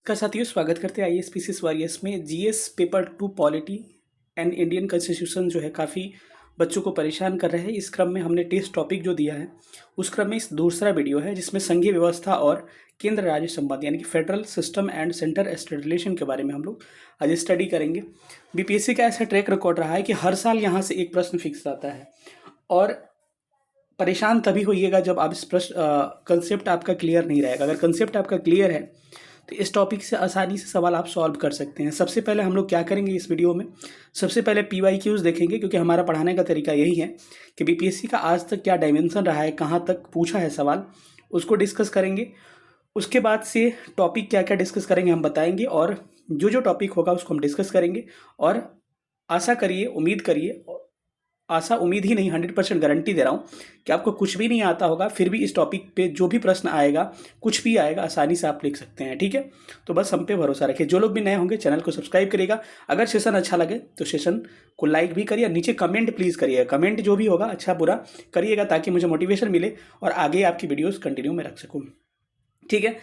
का साथियों स्वागत करते हैं आईएएस वॉरियर्स में। GS paper 2 polity and Indian constitution जो है काफ़ी बच्चों को परेशान कर रहे हैं। इस क्रम में हमने टेस्ट टॉपिक जो दिया है उस क्रम में इस दूसरा वीडियो है जिसमें संघीय व्यवस्था और केंद्र राज्य संबंध यानी कि federal system and centre state relation के बारे में हम लोग आज स्टडी करेंगे। बीपीएससी का ऐसा ट्रैक रिकॉर्ड रहा है कि हर साल यहाँ से एक प्रश्न फिक्स आता है और परेशान तभी होइएगा जब आप इस प्रश्न कंसेप्ट आपका क्लियर नहीं रहेगा। अगर कंसेप्ट आपका क्लियर है तो इस टॉपिक से आसानी से सवाल आप सॉल्व कर सकते हैं। सबसे पहले हम लोग क्या करेंगे इस वीडियो में, सबसे पहले PYQs देखेंगे क्योंकि हमारा पढ़ाने का तरीका यही है कि बीपीएससी का आज तक क्या डायमेंशन रहा है, कहाँ तक पूछा है सवाल, उसको डिस्कस करेंगे। उसके बाद से टॉपिक क्या क्या डिस्कस करेंगे हम बताएंगे और जो जो टॉपिक होगा उसको हम डिस्कस करेंगे। और आशा करिए, उम्मीद करिए, आशा उम्मीद ही नहीं 100% गारंटी दे रहा हूँ कि आपको कुछ भी नहीं आता होगा फिर भी इस टॉपिक पे जो भी प्रश्न आएगा, कुछ भी आएगा, आसानी से आप लिख सकते हैं। ठीक है, तो बस हम पे भरोसा रखिए। जो लोग भी नए होंगे चैनल को सब्सक्राइब करिएगा। अगर सेशन अच्छा लगे तो सेशन को लाइक भी करिए, नीचे कमेंट प्लीज़ करिएगा। कमेंट जो भी होगा अच्छा बुरा करिएगा ताकि मुझे मोटिवेशन मिले और आगे आपकी वीडियोज़ कंटिन्यू में रख सकूँ। ठीक है,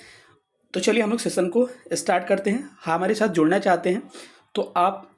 तो चलिए हम लोग सेशन को स्टार्ट करते हैं। हमारे साथ जुड़ना चाहते हैं तो आप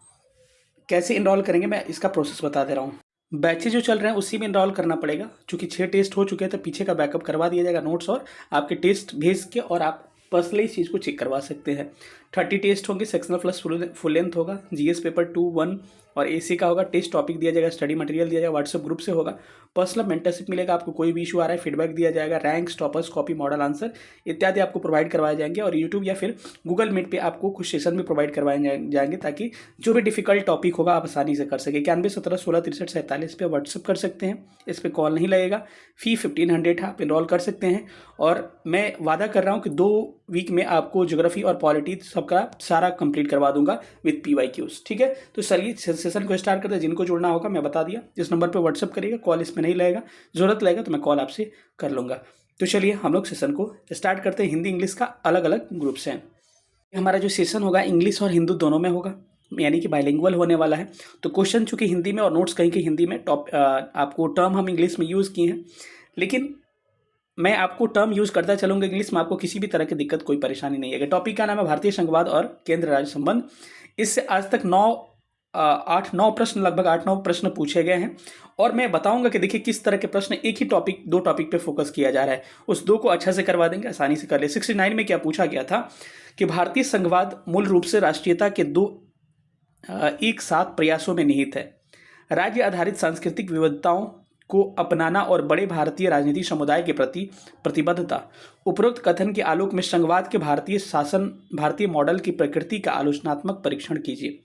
कैसे इनरोल करेंगे मैं इसका प्रोसेस बता दे रहा हूँ। बैचेज जो चल रहे हैं उसी में इनरोल करना पड़ेगा। चूँकि 6 टेस्ट हो चुके हैं तो पीछे का बैकअप करवा दिया जाएगा नोट्स और आपके टेस्ट भेज के, और आप पर्सनली इस चीज़ को चेक करवा सकते हैं। 30 टेस्ट होंगे, सेक्शनल प्लस फुल लेंथ होगा। जीएस पेपर 2, 1 और एसी का होगा। टेस्ट टॉपिक दिया जाएगा, स्टडी मटेरियल दिया जाएगा, व्हाट्सएप ग्रुप से होगा। पर्सनल मेंटरशिप मिलेगा, आपको कोई भी इशू आ रहा है फीडबैक दिया जाएगा। Ranks, toppers, copy, model answer इत्यादि आपको प्रोवाइड करवाए जाएंगे। और यूट्यूब या फिर गूगल मीट पे आपको कुछ सेशन भी प्रोवाइड करवाए जाएंगे ताकि जो भी डिफिकल्ट टॉपिक होगा आप आसानी से कर सके। 91 17 16 63 47 पे व्हाट्सएप कर सकते हैं, इस पर कॉल नहीं लगेगा। फी 1500 है, आप इनरोल कर सकते हैं। और मैं वादा कर रहा हूँ कि 2 वीक में आपको ज्योग्राफी और पॉलिटी सबका सारा कंप्लीट करवा दूंगा विद PYQs। ठीक है, तो चलिए सेशन को स्टार्ट करते हैं। जिनको जुड़ना होगा मैं बता दिया, जिस नंबर पर व्हाट्सअप करिएगा, कॉल इसमें नहीं लगेगा। जरूरत लगेगा तो मैं कॉल आपसे कर लूँगा। तो चलिए हम लोग सेशन को स्टार्ट करते हैं। हिंदी इंग्लिश का अलग अलग ग्रुप्स हैं। हमारा जो सेशन होगा इंग्लिश और हिंदी दोनों में होगा, यानी कि बाइलिंगुअल होने वाला है। तो क्वेश्चन चूँकि हिंदी में और नोट्स कहीं के हिंदी में, आपको टर्म हम इंग्लिश में यूज़ किए हैं, लेकिन मैं आपको टर्म यूज़ करता चलूँगा इंग्लिश में, आपको किसी भी तरह की दिक्कत, कोई परेशानी नहीं है। टॉपिक का नाम है भारतीय संघवाद और केंद्र राज्य संबंध। इससे आज तक 8-9 प्रश्न, लगभग 8-9 प्रश्न पूछे गए हैं और मैं बताऊंगा कि देखिए किस तरह के प्रश्न एक ही टॉपिक, 2 टॉपिक पे फोकस किया जा रहा है। उस 2 को अच्छा से करवा देंगे, आसानी से कर ले। 69 में क्या पूछा गया था कि भारतीय संघवाद मूल रूप से राष्ट्रीयता के 2 एक साथ प्रयासों में निहित है। राज्य आधारित सांस्कृतिक विविधताओं को अपनाना और बड़े भारतीय राजनीतिक समुदाय के प्रति प्रतिबद्धता। उपरोक्त कथन के आलोक में संघवाद के भारतीय मॉडल की प्रकृति का आलोचनात्मक परीक्षण कीजिए।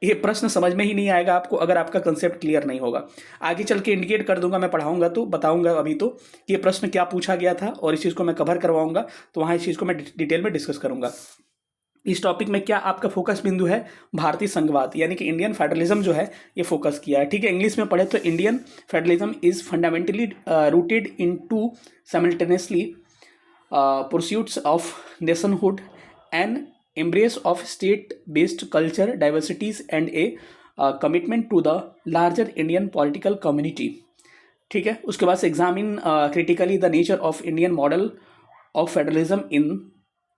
ये प्रश्न समझ में ही नहीं आएगा आपको अगर आपका कंसेप्ट क्लियर नहीं होगा। आगे चल के इंडिकेट कर दूंगा, मैं पढ़ाऊंगा तो बताऊंगा अभी तो कि ये प्रश्न क्या पूछा गया था और इस चीज़ को मैं कवर करवाऊंगा, तो वहाँ इस चीज़ को मैं डिटेल में डिस्कस करूंगा। इस टॉपिक में क्या आपका फोकस बिंदु है, भारतीय संघवाद यानी कि इंडियन फेडरलिज्म जो है ये फोकस किया है। ठीक है, इंग्लिश में पढ़े तो Indian federalism is fundamentally rooted in two simultaneously pursuits of nationhood and embrace of state-based culture diversities and a commitment to the larger Indian political community। ठीक है, उसके बाद से examine critically the nature of Indian model of federalism in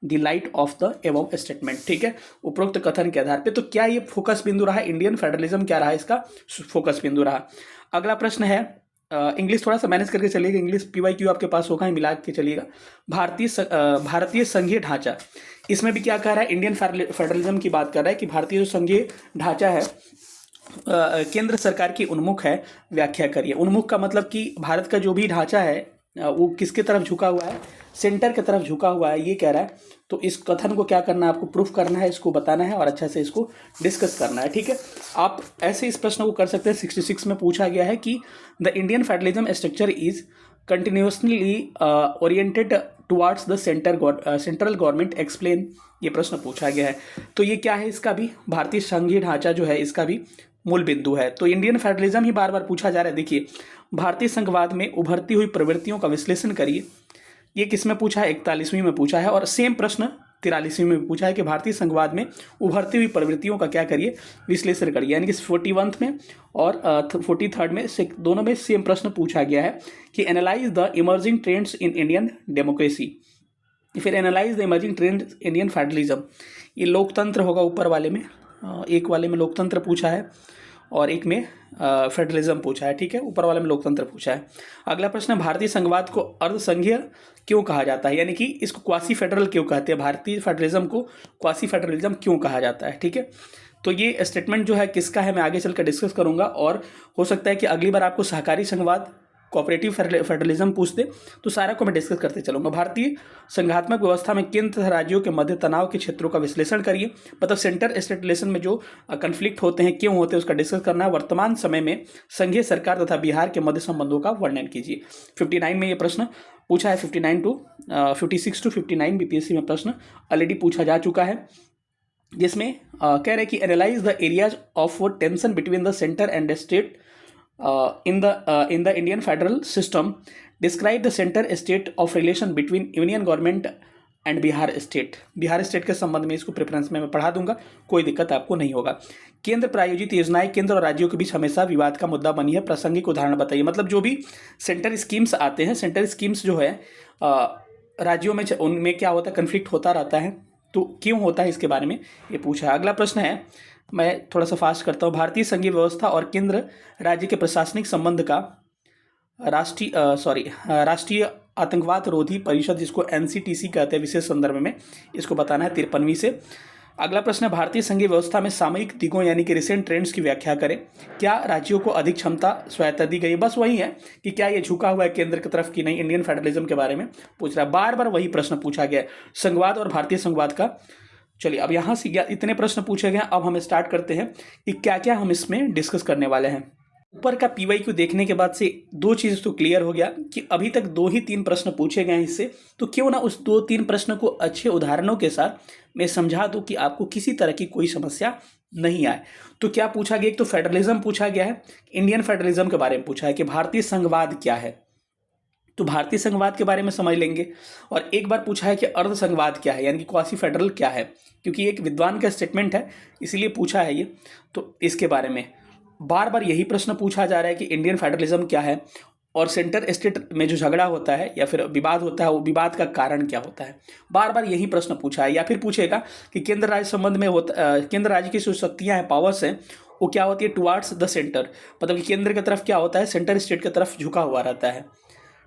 the light of the above statement. ठीक है, उपरोक्त कथन के आधार पे तो क्या ये फोकस बिंदु रहा, इंडियन फेडरलिज्म क्या रहा, इसका फोकस बिंदु रहा। अगला प्रश्न है, इंग्लिश थोड़ा सा मैनेज करके चलिएगा, इंग्लिश PYQ आपके पास होगा ही, मिला के चलिएगा। भारतीय संघीय ढांचा, इसमें भी क्या कह रहा है, इंडियन फेडरलिज्म की बात कर रहा है कि भारतीय जो संघीय ढांचा है केंद्र सरकार की उन्मुख है, व्याख्या करिए। उन्मुख का मतलब कि भारत का जो भी ढांचा है वो किसके तरफ झुका हुआ है, सेंटर की तरफ झुका हुआ है, ये कह रहा है। तो इस कथन को क्या करना है, आपको प्रूफ करना है, इसको बताना है और अच्छा से इसको डिस्कस करना है। ठीक है, आप ऐसे इस प्रश्न को कर सकते हैं। 66 में पूछा गया है कि the Indian federalism structure is continuously oriented towards the central government explain, ये प्रश्न पूछा गया है। तो ये क्या है, इसका भी भारतीय संघीय ढांचा जो है इसका भी मूल बिंदु है। तो इंडियन फेडरलिज्म ही बार बार पूछा जा रहा है। देखिए, भारतीय संघवाद में उभरती हुई प्रवृत्तियों का विश्लेषण करिए, ये किस में पूछा है, 41वीं में पूछा है। और सेम प्रश्न 43वीं में पूछा है कि भारतीय संघवाद में उभरती हुई प्रवृत्तियों का क्या करिए, विश्लेषण करिए। यानी कि 41 में और 43 में से दोनों में सेम प्रश्न पूछा गया है कि analyse the emerging trends in Indian democracy. फिर analyse the emerging trend Indian federalism, ये लोकतंत्र होगा ऊपर वाले में, एक वाले में लोकतंत्र पूछा है और एक में फेडरलिज्म पूछा है, ठीक है, ऊपर वाले में लोकतंत्र पूछा है। अगला प्रश्न है भारतीय संघवाद को अर्ध संघीय क्यों कहा जाता है, यानी कि इसको क्वासी फेडरल क्यों कहते हैं, भारतीय फेडरलिज्म को क्वासी फेडरलिज्म क्यों कहा जाता है, ठीक है। तो ये स्टेटमेंट जो है किसका है मैं आगे चलकर डिस्कस करूंगा, और हो सकता है कि अगली बार आपको सहकारी संघवाद कोऑपरेटिव फेडरलिज्म पूछ दे, तो सारा को मैं डिस्कस करते चलूंगा। भारतीय संघात्मक व्यवस्था में केंद्र तथा राज्यों के मध्य तनाव के क्षेत्रों का विश्लेषण करिए, मतलब सेंटर स्टेट रिलेशन में जो कन्फ्लिक्ट होते हैं क्यों होते हैं उसका डिस्कस करना है। वर्तमान समय में संघीय सरकार तथा बिहार के मध्य संबंधों का वर्णन कीजिए। 59 में ये प्रश्न पूछा है, 56 टू 59 बीपीएससी में प्रश्न ऑलरेडी पूछा जा चुका है, जिसमें कह रहे कि analyse the areas of tension between the centre and state in the Indian federal system, describe the center state of relation between union government and Bihar state. Bihar state के संबंध में इसको प्रेफरेंस में मैं पढ़ा दूंगा, कोई दिक्कत आपको नहीं होगा। केंद्र प्रायोजित योजनाएं केंद्र और राज्यों के बीच हमेशा विवाद का मुद्दा बनी है, प्रासंगिक उदाहरण बताइए। मतलब जो भी सेंटर स्कीम्स आते हैं, सेंटर स्कीम्स जो है राज्यों में उनमें क्या होता है, कन्फ्लिक्ट होता रहता है, तो क्यों होता है इसके बारे में ये पूछा है। अगला प्रश्न है, मैं थोड़ा सा फास्ट करता हूँ, भारतीय संघीय व्यवस्था और केंद्र राज्य के प्रशासनिक संबंध का राष्ट्रीय आतंकवाद रोधी परिषद, जिसको एनसीटीसी कहते हैं विशेष संदर्भ में, इसको बताना है 53वीं से। अगला प्रश्न है, भारतीय संघीय व्यवस्था में सामयिक दिगों यानी कि रिसेंट ट्रेंड्स की व्याख्या करें। क्या राज्यों को अधिक क्षमता स्वायत्तता दी गई, बस वही है कि क्या ये झुका हुआ है केंद्र की तरफ की नहीं, इंडियन फेडरलिज्म के बारे में पूछ रहा है, बार बार वही प्रश्न पूछा गया है संघवाद और भारतीय संघवाद का। चलिए अब यहाँ से इतने प्रश्न पूछे गए, अब हम स्टार्ट करते हैं कि क्या क्या हम इसमें डिस्कस करने वाले हैं। ऊपर का पीवाईक्यू देखने के बाद से दो चीज़ तो क्लियर हो गया कि अभी तक 2 ही 3 प्रश्न पूछे गए हैं इससे, तो क्यों ना उस 2-3 प्रश्न को अच्छे उदाहरणों के साथ मैं समझा दूं कि आपको किसी तरह की कोई समस्या नहीं आए। तो क्या पूछा गया, एक तो फेडरलिज्म पूछा गया है, इंडियन फेडरलिज्म के बारे में पूछा है कि भारतीय संघवाद क्या है, तो भारतीय संघवाद के बारे में समझ लेंगे। और एक बार पूछा है कि अर्ध संघवाद क्या है, यानी कि क्वासी फेडरल क्या है, क्योंकि एक विद्वान का स्टेटमेंट है इसीलिए पूछा है ये, तो इसके बारे में बार बार यही प्रश्न पूछा जा रहा है कि इंडियन फेडरलिज्म क्या है, और सेंटर स्टेट में जो झगड़ा होता है या फिर विवाद होता है वो विवाद का कारण क्या होता है, बार बार यही प्रश्न पूछा है। या फिर पूछेगा कि केंद्र राज्य संबंध में केंद्र राज्य की जो शक्तियाँ हैं, पावर्स हैं, वो क्या होती है टुवार्ड्स द सेंटर, मतलब कि केंद्र की तरफ क्या होता है, सेंटर स्टेट की तरफ झुका हुआ रहता है,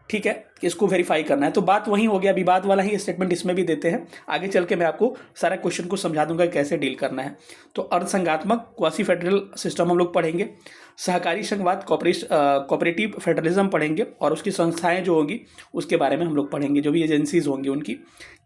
ठीक है, इसको वेरीफाई करना है। तो बात वही हो गया, विवाद वाला ही स्टेटमेंट इसमें भी देते हैं, आगे चल के मैं आपको सारा क्वेश्चन को समझा दूंगा कैसे डील करना है। तो अर्धसंघात्मक क्वासी फेडरल सिस्टम हम लोग पढ़ेंगे, सहकारी संघवाद कोऑपरेटिव फेडरलिज्म पढ़ेंगे, और उसकी संस्थाएं जो होंगी उसके बारे में हम लोग पढ़ेंगे, जो भी एजेंसीज होंगी उनकी,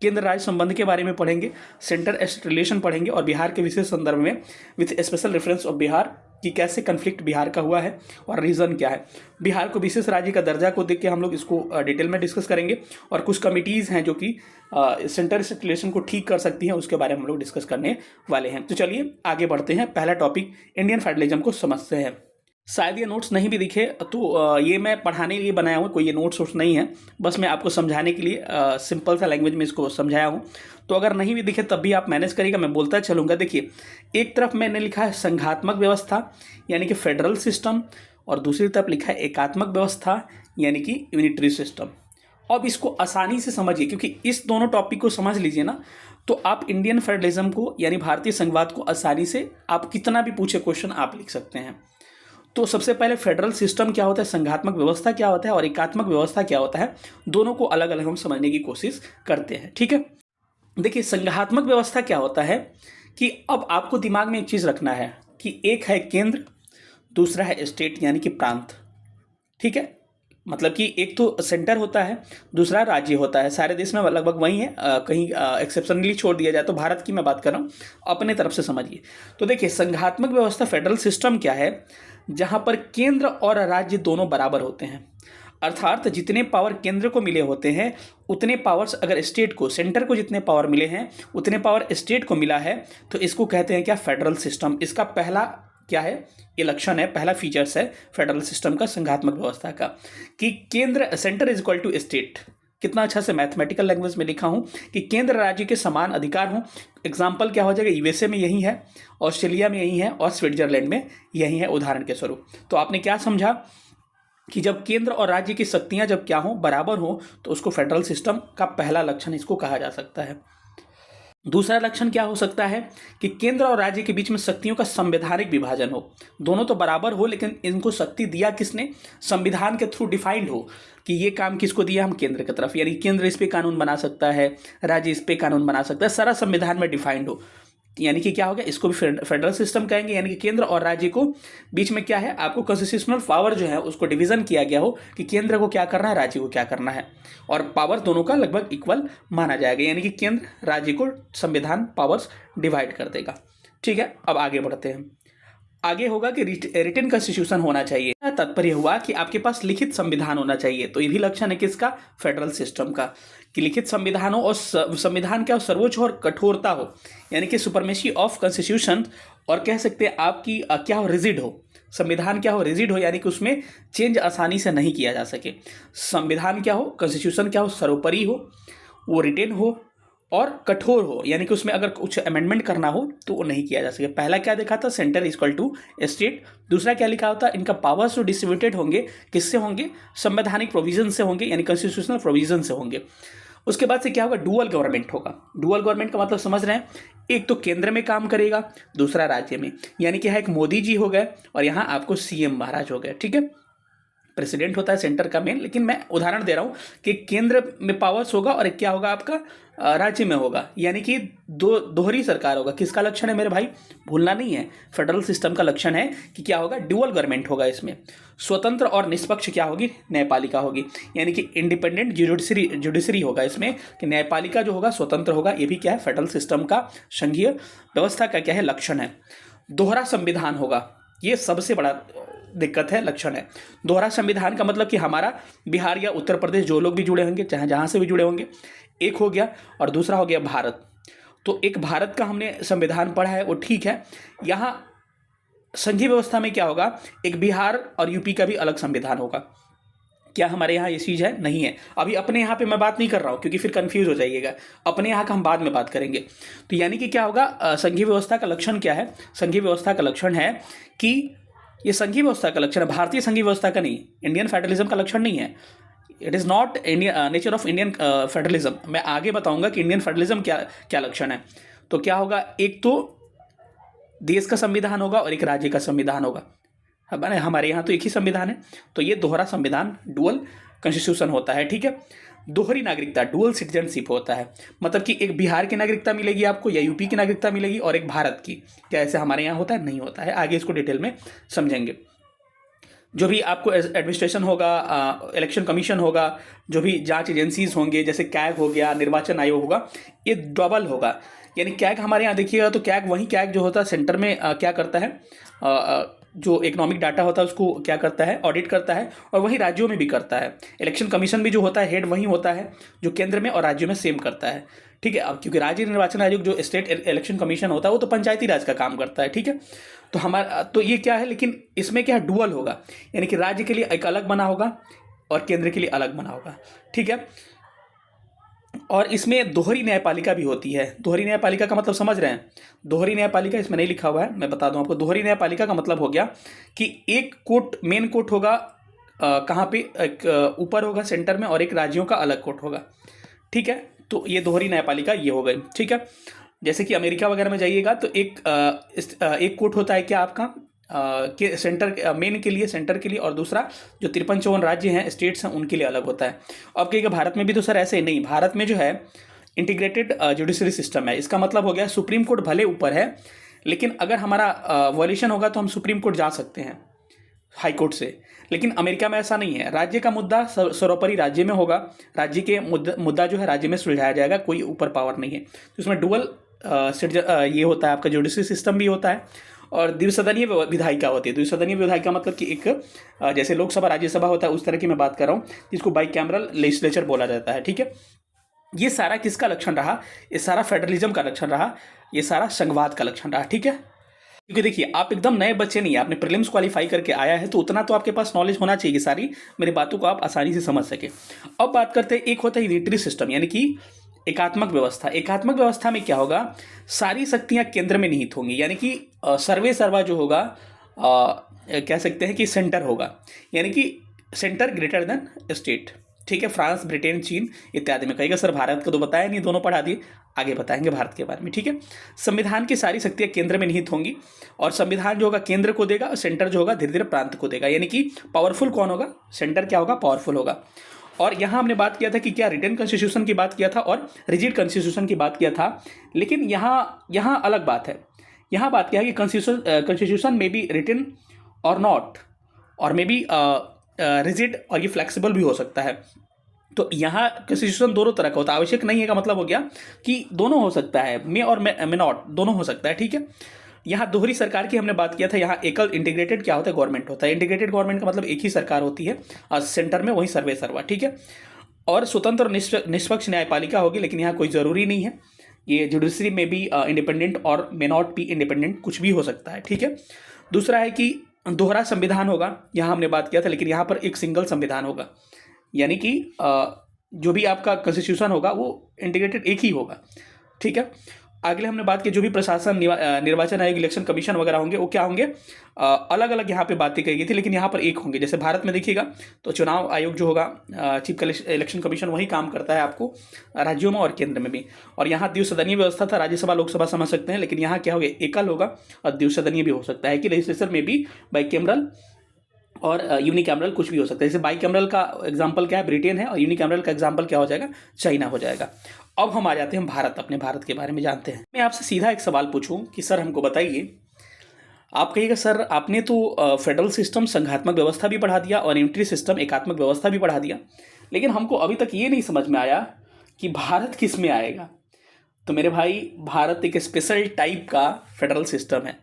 केंद्र राज्य संबंध के बारे में पढ़ेंगे, सेंटर स्टेट रिलेशन पढ़ेंगे, और बिहार के विशेष संदर्भ में with special reference of Bihar कि कैसे कन्फ्लिक्ट बिहार का हुआ है और रीज़न क्या है। बिहार को विशेष राज्य का दर्जा को देख के हम लोग इसको डिटेल में डिस्कस करेंगे, और कुछ कमिटीज़ हैं जो कि सेंटर स्टेट रिलेशन को ठीक कर सकती हैं, उसके बारे में हम लोग डिस्कस करने वाले हैं। तो चलिए आगे बढ़ते हैं, पहला टॉपिक इंडियन फेडरलिज्म को समझते हैं। शायद ये नोट्स नहीं भी दिखे, तो ये मैं पढ़ाने के लिए बनाया हूँ, कोई ये नोट्स नहीं है, बस मैं आपको समझाने के लिए सिंपल सा लैंग्वेज में इसको समझाया हूँ। तो अगर नहीं भी दिखे तब भी आप मैनेज करिएगा, मैं बोलता चलूँगा। देखिए, एक तरफ मैंने लिखा है संघात्मक व्यवस्था यानी कि फेडरल सिस्टम, और दूसरी तरफ लिखा है एकात्मक व्यवस्था यानी कि यूनिटरी सिस्टम। अब इसको आसानी से समझिए, क्योंकि इस दोनों टॉपिक को समझ लीजिए ना, तो आप इंडियन फेडरलिज्म को यानी भारतीय संघवाद को आसानी से आप कितना भी पूछे क्वेश्चन आप लिख सकते हैं। तो सबसे पहले फेडरल सिस्टम क्या होता है, संघात्मक व्यवस्था क्या होता है और एकात्मक व्यवस्था क्या होता है, दोनों को अलग अलग हम समझने की कोशिश करते हैं, ठीक है। देखिए, संघात्मक व्यवस्था क्या होता है कि अब आपको दिमाग में एक चीज़ रखना है कि एक है केंद्र, दूसरा है स्टेट यानी कि प्रांत, ठीक है। मतलब कि एक तो सेंटर होता है, दूसरा राज्य होता है, सारे देश में लगभग वही है, कहीं एक्सेप्शनली छोड़ दिया जाए तो भारत की मैं बात कर रहा हूँ, अपने तरफ से समझिए। तो देखिए, संघात्मक व्यवस्था फेडरल सिस्टम क्या है, जहाँ पर केंद्र और राज्य दोनों बराबर होते हैं, अर्थात जितने पावर केंद्र को मिले होते हैं उतने पावर्स अगर स्टेट को, सेंटर को जितने पावर मिले हैं उतने पावर स्टेट को मिला है, तो इसको कहते हैं क्या, फेडरल सिस्टम। इसका पहला क्या है, ये लक्षण है, पहला फीचर्स है फेडरल सिस्टम का, संघात्मक व्यवस्था का, कि केंद्र, centre is equal to state. कितना अच्छा से मैथमेटिकल लैंग्वेज में लिखा हूँ कि केंद्र राज्य के समान अधिकार हों। एग्जाम्पल क्या हो जाएगा, यूएसए में यही है, ऑस्ट्रेलिया में यही है, और स्विट्जरलैंड में यही है, उदाहरण के स्वरूप। तो आपने क्या समझा कि जब केंद्र और राज्य की शक्तियां जब क्या हो, बराबर हो, तो उसको फेडरल सिस्टम का पहला लक्षण इसको कहा जा सकता है। दूसरा लक्षण क्या हो सकता है कि केंद्र और राज्य के बीच में शक्तियों का संवैधानिक विभाजन हो, दोनों तो बराबर हो लेकिन इनको शक्ति दिया किसने, संविधान के थ्रू डिफाइंड हो कि ये काम किसको दिया, हम केंद्र की तरफ, यानी केंद्र इस पे कानून बना सकता है, राज्य इस पे कानून बना सकता है, सारा संविधान में डिफाइंड हो। यानी कि क्या होगा, इसको भी फेडरल सिस्टम कहेंगे, यानी कि केंद्र और राज्य को बीच में क्या है, आपको कॉन्स्टिट्यूशनल पावर जो है उसको डिवीजन किया गया हो कि केंद्र को क्या करना है, राज्य को क्या करना है, और पावर दोनों का लगभग इक्वल माना जाएगा, यानी कि केंद्र राज्य को संविधान पावर्स डिवाइड कर देगा। ठीक है, अब आगे बढ़ते हैं। आगे होगा कि रिटन कॉन्स्टिट्यूशन होना चाहिए। तात्पर्य हुआ कि आपके पास लिखित संविधान होना चाहिए। तो ये भी लक्षण है किसका, फेडरल सिस्टम का, कि लिखित संविधान हो और संविधान क्या हो, सर्वोच्च और कठोरता हो, यानी कि सुपरमेसी ऑफ कॉन्स्टिट्यूशन, और कह सकते हैं आपकी क्या हो, रिजिड हो, संविधान क्या हो, रिजिड हो, यानी कि उसमें चेंज आसानी से नहीं किया जा सके। संविधान क्या हो, कॉन्स्टिट्यूशन क्या हो, सर्वोपरि हो, वो रिटेन हो और कठोर हो, यानी कि उसमें अगर कुछ अमेंडमेंट करना हो तो वो नहीं किया जा सके। पहला क्या देखा था, सेंटर इक्वल टू स्टेट। दूसरा क्या लिखा होता, इनका पावर्स जो डिस्ट्रीब्यूटेड होंगे किससे होंगे, संवैधानिक प्रोविजन से होंगे, यानी कॉन्स्टिट्यूशनल प्रोविजन से होंगे। उसके बाद से क्या होगा, डुअल गवर्नमेंट होगा। डुअल गवर्नमेंट का मतलब समझ रहे हैं, एक तो केंद्र में काम करेगा, दूसरा राज्य में, यानी कि यहाँ एक मोदी जी हो गए और यहाँ आपको सीएम महाराज हो गए। ठीक है, प्रेसिडेंट होता है सेंटर का मेन, लेकिन मैं उदाहरण दे रहा हूँ कि केंद्र में पावर्स होगा और एक क्या होगा आपका राज्य में होगा, यानी कि दोहरी सरकार होगा। किसका लक्षण है मेरे भाई, भूलना नहीं है, फेडरल सिस्टम का लक्षण है कि क्या होगा, ड्यूअल गवर्नमेंट होगा। इसमें स्वतंत्र और निष्पक्ष क्या होगी, न्यायपालिका होगी, यानी कि इंडिपेंडेंट जुडिशरी होगा इसमें, कि न्यायपालिका जो होगा स्वतंत्र होगा। ये भी क्या है, फेडरल सिस्टम का संघीय व्यवस्था का क्या है, लक्षण है। दोहरा संविधान होगा, ये सबसे बड़ा दिक्कत है, लक्षण है। दोहरा संविधान का मतलब कि हमारा बिहार या उत्तर प्रदेश जो लोग भी जुड़े होंगे, चाहे जहाँ से भी जुड़े होंगे, एक हो गया, और दूसरा हो गया भारत। तो एक भारत का हमने संविधान पढ़ा है, वो ठीक है। यहाँ संघीय व्यवस्था में क्या होगा, एक बिहार और यूपी का भी अलग संविधान होगा। क्या हमारे यहाँ ये चीज़ है, नहीं है। अभी अपने यहाँ पे मैं बात नहीं कर रहा हूँ क्योंकि फिर कंफ्यूज हो जाइएगा, अपने यहाँ का हम बाद में बात करेंगे। तो यानी कि क्या होगा, संघीय व्यवस्था का लक्षण क्या है, संघीय व्यवस्था का लक्षण है कि ये संघीय व्यवस्था का लक्षण है, भारतीय संघीय व्यवस्था का नहीं, इंडियन फेडरलिज्म का लक्षण नहीं है। It is not Indian nature of Indian federalism. मैं आगे बताऊंगा कि इंडियन फेडरलिज्म क्या क्या लक्षण है। तो क्या होगा, एक तो देश का संविधान होगा और एक राज्य का संविधान होगा। हमारे यहाँ तो एक ही संविधान है, तो ये दोहरा संविधान, डुअल कॉन्स्टिट्यूशन होता है। ठीक है, दोहरी नागरिकता, डुअल सिटीजनशिप होता है, मतलब कि एक बिहार की नागरिकता मिलेगी आपको या यूपी की नागरिकता मिलेगी और एक भारत की। क्या ऐसे हमारे यहाँ होता है, नहीं होता है। आगे इसको डिटेल में समझेंगे। जो भी आपको एडमिनिस्ट्रेशन होगा, इलेक्शन कमीशन होगा, जो भी जांच एजेंसीज होंगे, जैसे कैग हो गया, निर्वाचन आयोग होगा, ये डबल होगा। यानी कैग हमारे यहाँ देखिएगा तो कैग वही कैग जो होता है सेंटर में क्या करता है, जो इकोनॉमिक डाटा होता है उसको क्या करता है, ऑडिट करता है, और वही राज्यों में भी करता है। इलेक्शन कमीशन भी जो होता है हेड वही होता है जो केंद्र में और राज्यों में सेम करता है। ठीक है, अब क्योंकि राज्य निर्वाचन आयोग जो स्टेट इलेक्शन कमीशन होता है वो तो पंचायती राज का काम करता है। ठीक है, तो हमारा तो ये क्या है, लेकिन इसमें क्या है, डुअल होगा, यानी कि राज्य के लिए एक अलग बना होगा और केंद्र के लिए अलग बना होगा। ठीक है, और इसमें दोहरी न्यायपालिका भी होती है। दोहरी न्यायपालिका का मतलब समझ रहे हैं, दोहरी न्यायपालिका इसमें नहीं लिखा हुआ है, मैं बता दूं आपको। दोहरी न्यायपालिका का मतलब हो गया कि एक कोर्ट, मेन कोर्ट होगा कहाँ पे, ऊपर होगा सेंटर में, और एक राज्यों का अलग कोर्ट होगा। ठीक है, तो ये दोहरी न्यायपालिका ये हो गई। ठीक है, जैसे कि अमेरिका वगैरह में जाइएगा तो एक कोर्ट होता है क्या आपका, के सेंटर मेन के लिए, सेंटर के लिए, और दूसरा जो 53-54 राज्य हैं, स्टेट्स हैं, उनके लिए अलग होता है। अब कहिएगा भारत में भी तो सर ऐसे ही नहीं, भारत में जो है इंटीग्रेटेड जुडिशरी सिस्टम है। इसका मतलब हो गया सुप्रीम कोर्ट भले ऊपर है, लेकिन अगर हमारा वॉल्यूशन होगा तो हम सुप्रीम कोर्ट जा सकते हैं हाई कोर्ट से। लेकिन अमेरिका में ऐसा नहीं है, राज्य का मुद्दा सर्वोपरि राज्य में होगा, राज्य के मुद्दा जो है राज्य में सुलझाया जाएगा, कोई ऊपर पावर नहीं है। तो इसमें डुअल ये होता है, आपका जुडिशरी सिस्टम भी होता है, और द्विसदनीय विधायिका होती है। द्विसदनीय विधायिका मतलब कि एक जैसे लोकसभा राज्यसभा होता है उस तरह की मैं बात कर रहा हूँ, जिसको बाइकैमरल लेजिस्लेचर बोला जाता है। ठीक है, ये सारा किसका लक्षण रहा, ये सारा फेडरलिज्म का लक्षण रहा, ये सारा संघवाद का लक्षण रहा। ठीक है, क्योंकि देखिए आप एकदम नए बच्चे नहीं है, आपने प्रीलिम्स क्वालिफाई करके आया है, तो उतना तो आपके पास नॉलेज होना चाहिए, सारी मेरी बातों को आप आसानी से समझ सके। अब बात करते हैं, एक होता है यूनिटरी सिस्टम, यानी कि एकात्मक व्यवस्था। एकात्मक व्यवस्था में क्या होगा, सारी शक्तियां केंद्र में निहित होंगी, यानी कि सर्वे सर्वा जो होगा कह सकते हैं कि सेंटर होगा, यानी कि सेंटर ग्रेटर देन स्टेट। ठीक है, फ्रांस, ब्रिटेन, चीन इत्यादि में। कहेगा सर भारत को तो बताया नहीं, दोनों पढ़ा दिए, आगे बताएंगे भारत के बारे में। ठीक है, संविधान की सारी शक्तियां केंद्र में निहित होंगी और संविधान जो होगा केंद्र को देगा और सेंटर जो होगा धीरे धीरे प्रांत को देगा। यानी कि पावरफुल कौन होगा? सेंटर क्या होगा? पावरफुल होगा। और यहाँ हमने बात किया था कि क्या रिटन कॉन्स्टिट्यूशन की बात किया था और रिजिड कॉन्स्टिट्यूशन की बात किया था, लेकिन यहाँ अलग बात है। यहाँ बात क्या है कि कॉन्स्टिट्यूशन में बी रिटन और नॉट, और मे बी रिजिड, और ये फ्लेक्सिबल भी हो सकता है। तो यहाँ कॉन्स्टिट्यूशन दोनों तरह का होता है, आवश्यक नहीं है का मतलब हो गया कि दोनों हो सकता है, मे और मे नॉट दोनों हो सकता है। ठीक है, यहाँ दोहरी सरकार की हमने बात किया था। यहाँ एकल इंटीग्रेटेड क्या होता है? गवर्नमेंट होता है। इंटीग्रेटेड गवर्नमेंट का मतलब एक ही सरकार होती है और सेंटर में वही सर्वे सर्वा। ठीक है, और स्वतंत्र और निष्पक्ष न्यायपालिका होगी, लेकिन यहाँ कोई ज़रूरी नहीं है। ये जुडिशरी में भी इंडिपेंडेंट और मे नॉट बी इंडिपेंडेंट, कुछ भी हो सकता है। ठीक है, दूसरा है कि दोहरा संविधान होगा, यहाँ हमने बात किया था, लेकिन यहाँ पर एक सिंगल संविधान होगा। यानी कि जो भी आपका कॉन्स्टिट्यूशन होगा वो इंटीग्रेटेड एक ही होगा। ठीक है, अगले हमने बात की जो भी प्रशासन, निर्वाचन आयोग, इलेक्शन कमीशन वगैरह होंगे वो क्या होंगे? अलग अलग यहाँ पे बातें कही गई थी, लेकिन यहाँ पर एक होंगे। जैसे भारत में देखिएगा तो चुनाव आयोग जो होगा, चीफ इलेक्शन कमीशन, वही काम करता है आपको राज्यों में और केंद्र में भी। और यहाँ द्विसदनीय व्यवस्था था, राज्यसभा लोकसभा समझ सकते हैं, लेकिन यहाँ क्या होगा? एकल होगा और द्विसदनीय भी हो सकता है कि लेजिस्लेचर में भी बाइकैमरल और यूनिकैमरल कुछ भी हो सकता है। जैसे बाइकैमरल का एग्जांपल क्या है? ब्रिटेन है, और यूनिकैमरल का एग्जांपल क्या हो जाएगा? चाइना हो जाएगा। अब हम आ जाते हैं भारत, अपने भारत के बारे में जानते हैं। मैं आपसे सीधा एक सवाल पूछूं कि सर हमको बताइए, आप कहिएगा सर आपने तो फेडरल सिस्टम संघात्मक व्यवस्था भी पढ़ा दिया और यूनिटरी सिस्टम एकात्मक व्यवस्था भी पढ़ा दिया, लेकिन हमको अभी तक ये नहीं समझ में आया कि भारत किस में आएगा। तो मेरे भाई, भारत एक स्पेशल टाइप का फेडरल सिस्टम है।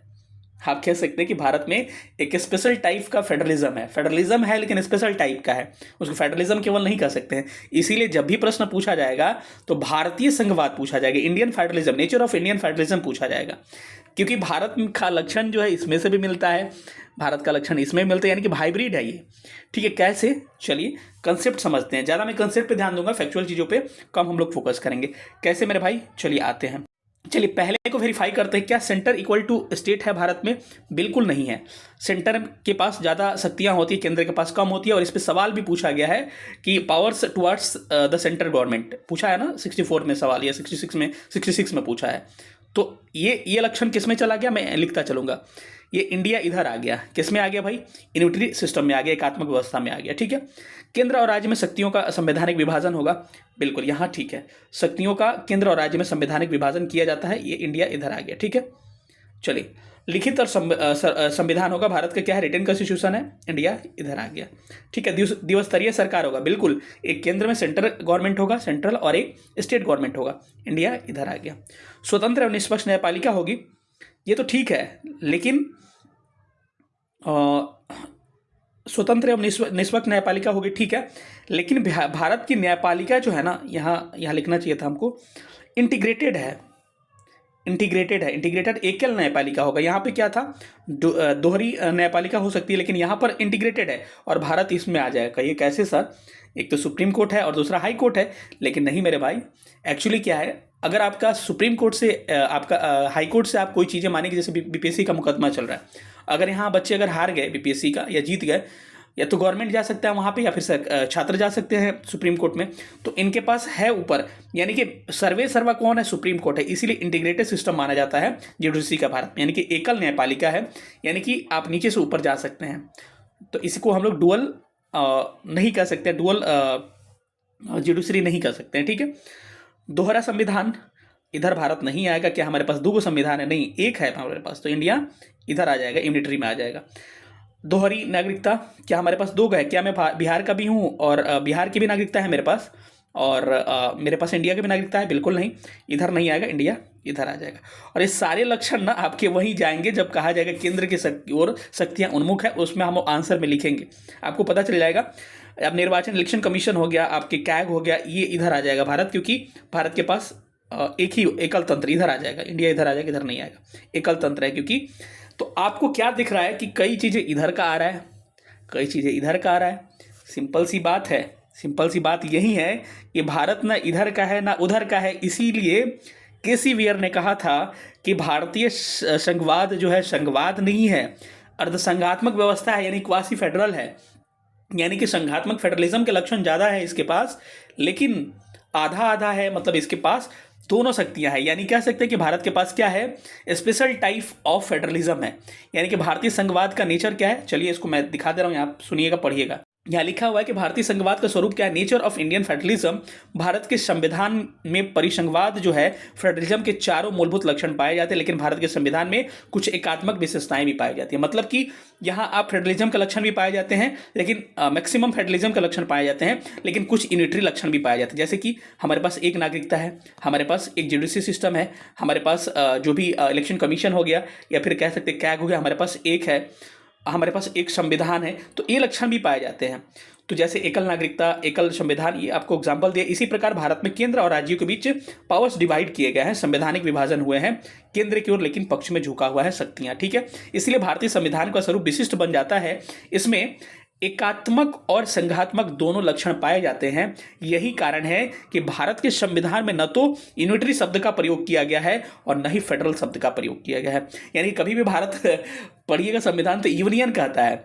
आप कह सकते हैं कि भारत में एक स्पेशल टाइप का फेडरलिज्म है, लेकिन स्पेशल टाइप का है। उसको फेडरलिज्म केवल नहीं कह सकते हैं। इसीलिए जब भी प्रश्न पूछा जाएगा तो भारतीय संघवाद पूछा जाएगा, Indian federalism, nature of Indian federalism पूछा जाएगा, क्योंकि भारत का लक्षण जो है इसमें से भी मिलता है, भारत का लक्षण इसमें मिलता है, यानी कि हाइब्रिड है ये। ठीक है, कैसे? चलिए कंसेप्ट समझते हैं। ज़्यादा मैं कंसेप्ट पे ध्यान दूंगा, फैक्चुअल चीज़ों पे कम हम लोग फोकस करेंगे। कैसे मेरे भाई? चलिए आते हैं। चलिए पहले को वेरीफाई करते हैं, क्या सेंटर इक्वल टू स्टेट है भारत में? बिल्कुल नहीं है। सेंटर के पास ज़्यादा शक्तियां होती है, केंद्र के पास कम होती है। और इस पर सवाल भी पूछा गया है कि powers towards the central government, पूछा है ना 64 में सवाल, या 66 में पूछा है। तो ये लक्षण किस में चला गया? मैं लिखता चलूंगा। ये इंडिया इधर आ गया, किस में आ गया भाई? यूनिटरी सिस्टम में आ गया, एकात्मक व्यवस्था में आ गया। ठीक है, केंद्र और राज्य में शक्तियों का संवैधानिक विभाजन होगा, बिल्कुल यहाँ ठीक है। शक्तियों का केंद्र और राज्य में संवैधानिक विभाजन किया जाता है, ये इंडिया इधर आ गया। ठीक है, चलिए लिखित और संविधान होगा भारत का, क्या है? रिटन कॉन्स्टिट्यूशन है, इंडिया इधर आ गया। ठीक है, द्विस्तरीय सरकार होगा, बिल्कुल, एक केंद्र में सेंट्रल गवर्नमेंट होगा, सेंट्रल, और एक स्टेट गवर्नमेंट होगा, इंडिया इधर आ गया। स्वतंत्र और निष्पक्ष न्यायपालिका होगी, ये तो ठीक है, लेकिन स्वतंत्र एवं निष्पक्ष न्यायपालिका होगी, ठीक है, लेकिन भारत की न्यायपालिका जो है ना, यहाँ लिखना चाहिए था हमको, इंटीग्रेटेड है, इंटीग्रेटेड एकल न्यायपालिका होगा। यहाँ पे क्या था? दोहरी न्यायपालिका हो सकती है, लेकिन यहाँ पर इंटीग्रेटेड है और भारत इसमें आ जाएगा। ये कैसे सर? एक तो सुप्रीम कोर्ट है और दूसरा हाई कोर्ट है। लेकिन नहीं मेरे भाई, एक्चुअली क्या है, अगर आपका सुप्रीम कोर्ट से आपका हाई कोर्ट से आप कोई चीज़ें मानेंगे, जैसे बीपीएससी का मुकदमा चल रहा है, अगर यहाँ बच्चे अगर हार गए बीपीएससी का या जीत गए, या तो गवर्नमेंट जा सकता है वहाँ पे, या फिर छात्र जा सकते हैं सुप्रीम कोर्ट में। तो इनके पास है ऊपर, यानी कि सर्वे सर्वा कौन है? सुप्रीम कोर्ट है। इसीलिए इंटीग्रेटेड सिस्टम माना जाता है जुडिशरी का भारत में, यानी कि एकल न्यायपालिका है, यानी कि आप नीचे से ऊपर जा सकते हैं। तो इसको हम लोग डुअल नहीं कह सकते, डुअल जुडिशरी नहीं कर सकते हैं। ठीक है, दोहरा संविधान इधर भारत नहीं आएगा। क्या हमारे पास दो संविधान है? नहीं, एक है हमारे पास, तो इंडिया इधर आ जाएगा, यूनिटरी में आ जाएगा। दोहरी नागरिकता, क्या हमारे पास दो है? क्या मैं बिहार का भी हूँ और बिहार की भी नागरिकता है मेरे पास, और मेरे पास इंडिया की भी नागरिकता है? बिल्कुल नहीं, इधर नहीं आएगा, इंडिया इधर आ जाएगा। और ये सारे लक्षण ना आपके वहीं जाएंगे जब कहा जाएगा केंद्र की ओर शक्तियाँ उन्मुख है, उसमें हम आंसर में लिखेंगे, आपको पता चल जाएगा। अब निर्वाचन इलेक्शन कमीशन हो गया, आपके कैग हो गया, ये इधर आ जाएगा भारत, क्योंकि भारत के पास एक ही एकल तंत्र, इधर आ जाएगा, इंडिया इधर आ जाएगा, इधर नहीं आएगा, एकल तंत्र है। क्योंकि तो आपको क्या दिख रहा है कि कई चीज़ें इधर का आ रहा है, कई चीज़ें इधर का आ रहा है। सिंपल सी बात है, सिंपल सी बात यही है कि भारत ना इधर का है ना उधर का है। इसीलिए केसी वियर ने कहा था कि भारतीय संघवाद जो है संघवाद नहीं है, अर्धसंघात्मक व्यवस्था है, यानी क्वासी फेडरल है। यानी कि संघात्मक फेडरलिज्म के लक्षण ज़्यादा है इसके पास, लेकिन आधा आधा है, मतलब इसके पास दोनों शक्तियां हैं। यानी कह सकते हैं कि भारत के पास क्या है, स्पेशल टाइप ऑफ फेडरलिज्म है। यानी कि भारतीय संघवाद का नेचर क्या है, चलिए इसको मैं दिखा दे रहा हूं, यहाँ सुनिएगा, पढ़िएगा। यहाँ लिखा हुआ है कि भारतीय संघवाद का स्वरूप क्या है, nature of Indian federalism. Bharat के संविधान में परिसंघवाद जो है फेडरलिज्म के चारों मूलभूत लक्षण पाए जाते हैं, लेकिन भारत के संविधान में कुछ एकात्मक विशेषताएं भी पाई जाती है। मतलब कि यहाँ आप फेडरलिज्म का लक्षण भी पाए जाते हैं, लेकिन मैक्सिमम फेडरलिज्म का लक्षण पाए जाते हैं, लेकिन कुछ यूनिटरी लक्षण भी पाए जाते हैं। जैसे कि हमारे पास एक नागरिकता है, हमारे पास एक जुडिशरी सिस्टम है, हमारे पास जो भी इलेक्शन कमीशन हो गया या फिर कह सकते कैग हो गया, हमारे पास एक है, हमारे पास एक संविधान है। तो ये लक्षण भी पाए जाते हैं। तो जैसे एकल नागरिकता, एकल संविधान, ये आपको एग्जाम्पल दिया। इसी प्रकार भारत में केंद्र और राज्यों के बीच पावर्स डिवाइड किए गए हैं, संवैधानिक विभाजन हुए हैं केंद्र की ओर, लेकिन पक्ष में झुका हुआ है शक्तियां। ठीक है, इसलिए भारतीय संविधान का स्वरूप विशिष्ट बन जाता है। इसमें एकात्मक और संघात्मक दोनों लक्षण पाए जाते हैं। यही कारण है कि भारत के संविधान में न तो यूनिटरी शब्द का प्रयोग किया गया है और न ही फेडरल शब्द का प्रयोग किया गया है। यानी कभी भी भारत पढ़िएगा संविधान तो यूनियन कहता है,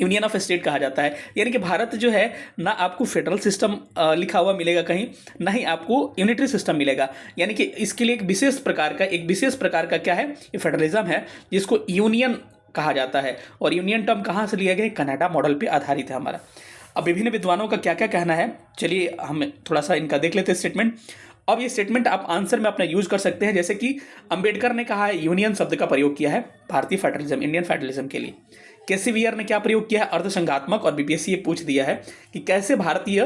यूनियन ऑफ स्टेट कहा जाता है। यानी कि भारत जो है ना आपको फेडरल सिस्टम लिखा हुआ मिलेगा कहीं, ना ही आपको यूनिटरी सिस्टम मिलेगा। यानी कि इसके लिए एक विशेष प्रकार का क्या है, ये फेडरलिज्म है, जिसको यूनियन कहा जाता है। और यूनियन टर्म कहाँ से लिया गया, कनाडा मॉडल पे आधारित है हमारा। अब विभिन्न विद्वानों का क्या क्या कहना है, चलिए हम थोड़ा सा इनका देख लेते हैं स्टेटमेंट। अब ये स्टेटमेंट आप आंसर में अपना यूज कर सकते हैं। जैसे कि अंबेडकर ने कहा है, यूनियन शब्द का प्रयोग किया है भारतीय फेडरलिज्म, इंडियन फेडरलिज्म के लिए। केसी वीयर ने क्या प्रयोग किया है, अर्धसंघात्मक। और बीपीएससी ये पूछ दिया है कि कैसे भारतीय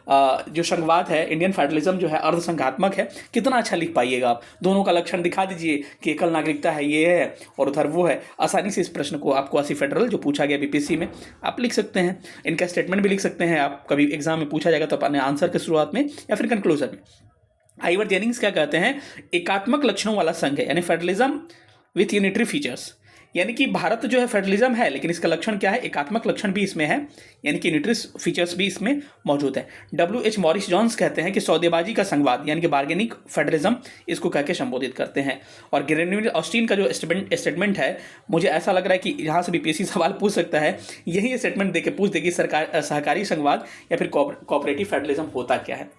जो संघवाद है, इंडियन फेडरलिज्म जो है अर्धसंघात्मक है। कितना अच्छा लिख पाइएगा आप, दोनों का लक्षण दिखा दीजिए कि एकल नागरिकता है, ये है, और उधर वो है। आसानी से इस प्रश्न को आपको क्वासी फेडरल जो पूछा गया बीपीएससी में आप लिख सकते हैं। इनका स्टेटमेंट भी लिख सकते हैं आप, कभी एग्जाम में पूछा जाएगा तो अपने आंसर के शुरुआत में या फिर कंक्लूजन में। आइवर जेनिंग्स क्या कहते हैं, एकात्मक लक्षणों वाला संघ है, यानी फेडरलिज्म विथ यूनिटरी फीचर्स। यानी कि भारत जो है फेडरलिज्म है, लेकिन इसका लक्षण क्या है, एकात्मक लक्षण भी इसमें है, यानी कि यूनिटरी फीचर्स भी इसमें मौजूद है। डब्ल्यू.एच. मॉरिस जॉन्स कहते हैं कि सौदेबाजी का संघवाद, यानी कि बार्गेनिक फेडरलिज्म, इसको कह के संबोधित करते हैं। और ग्रेनवील ऑस्टिन का जो स्टेटमेंट है, मुझे ऐसा लग रहा है कि यहाँ से बीपीएससी सवाल पूछ सकता है, यही स्टेटमेंट देके पूछ देगी सरकार सहकारी संघवाद या फिर कोऑपरेटिव फेडरलिज्म होता क्या है।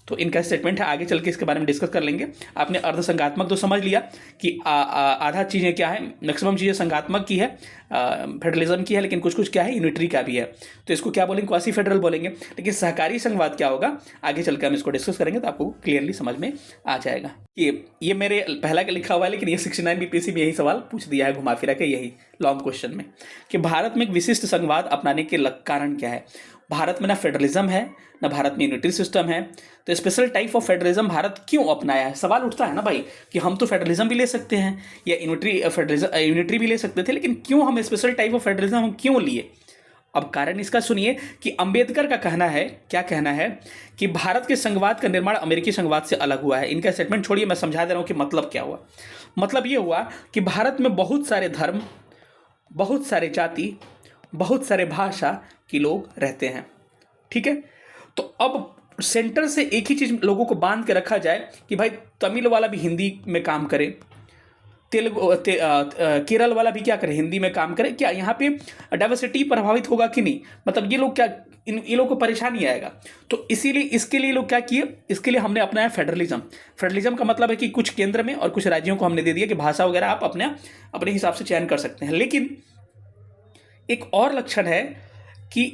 तो इनका स्टेटमेंट है, आगे चल के इसके बारे में डिस्कस कर लेंगे। आपने अर्धसंघात्मक तो समझ लिया कि आधा चीज़ें क्या है, मैक्सिमम चीज़ें संघात्मक की है, फेडरलिज्म की है, लेकिन कुछ कुछ क्या है, यूनिटरी का भी है। तो इसको क्या बोलेंगे, क्वासी फेडरल बोलेंगे। लेकिन सहकारी संघवाद क्या होगा, आगे चल के हम इसको डिस्कस करेंगे तो आपको क्लियरली समझ में आ जाएगा। ये मेरे पहला का लिखा हुआ है, लेकिन ये 69 बीपीएससी में यही सवाल पूछ दिया है घुमा फिरा के, यही लॉन्ग क्वेश्चन में, कि भारत में एक विशिष्ट संघवाद अपनाने के कारण क्या है। भारत में ना फेडरलिज्म है, ना भारत में यूनिटरी सिस्टम है, तो special type of federalism Bharat क्यों अपनाया है। सवाल उठता है ना भाई कि हम तो फेडरलिज्म भी ले सकते हैं या यूनिटरी भी ले सकते थे, लेकिन क्यों हम स्पेशल टाइप ऑफ फेडरलिज्म हम क्यों लिए। अब कारण इसका सुनिए कि अंबेडकर का कहना है, क्या कहना है, कि भारत के संघवाद का निर्माण अमेरिकी संघवाद से अलग हुआ है। इनका स्टेटमेंट छोड़िए, मैं समझा दे रहा हूँ कि मतलब क्या हुआ। मतलब ये हुआ कि भारत में बहुत सारे धर्म, बहुत सारे जाति, बहुत सारे भाषा के लोग रहते हैं। ठीक है, तो अब सेंटर से एक ही चीज लोगों को बांध के रखा जाए कि भाई तमिल वाला भी हिंदी में काम करे, तेलुगु केरल वाला भी क्या करे, हिंदी में काम करे, क्या यहाँ पे डाइवर्सिटी प्रभावित होगा कि नहीं। मतलब ये लोग क्या, ये लोग को परेशानी आएगा। तो इसीलिए इसके लिए लोग क्या किए, इसके लिए हमने अपनाया फेडरलिज्म। फेडरलिज्म का मतलब है कि कुछ केंद्र में और कुछ राज्यों को हमने दे दिया कि भाषा वगैरह आप अपने हिसाब से चयन कर सकते हैं। लेकिन एक और लक्षण है कि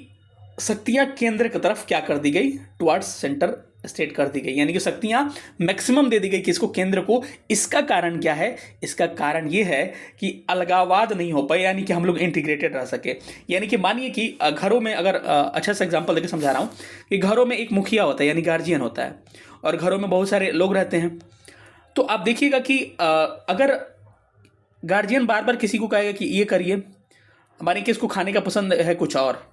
शक्तियां केंद्र की तरफ क्या कर दी गई, टुवर्ड्स सेंटर स्टेट कर दी गई, यानी कि शक्तियां मैक्सिमम दे दी गई किसको, केंद्र को। इसका कारण क्या है, इसका कारण ये है कि अलगाववाद नहीं हो पाए, यानी कि हम लोग इंटीग्रेटेड रह सके। यानी कि मानिए कि घरों में अगर अच्छा सा एग्जांपल देकर समझा रहा हूँ कि घरों में एक मुखिया होता है, यानी गार्जियन होता है, और घरों में बहुत सारे लोग रहते हैं। तो आप देखिएगा कि अगर गार्जियन बार बार किसी को कहेगा कि ये करिए, मानिए कि इसको खाने का पसंद है कुछ और,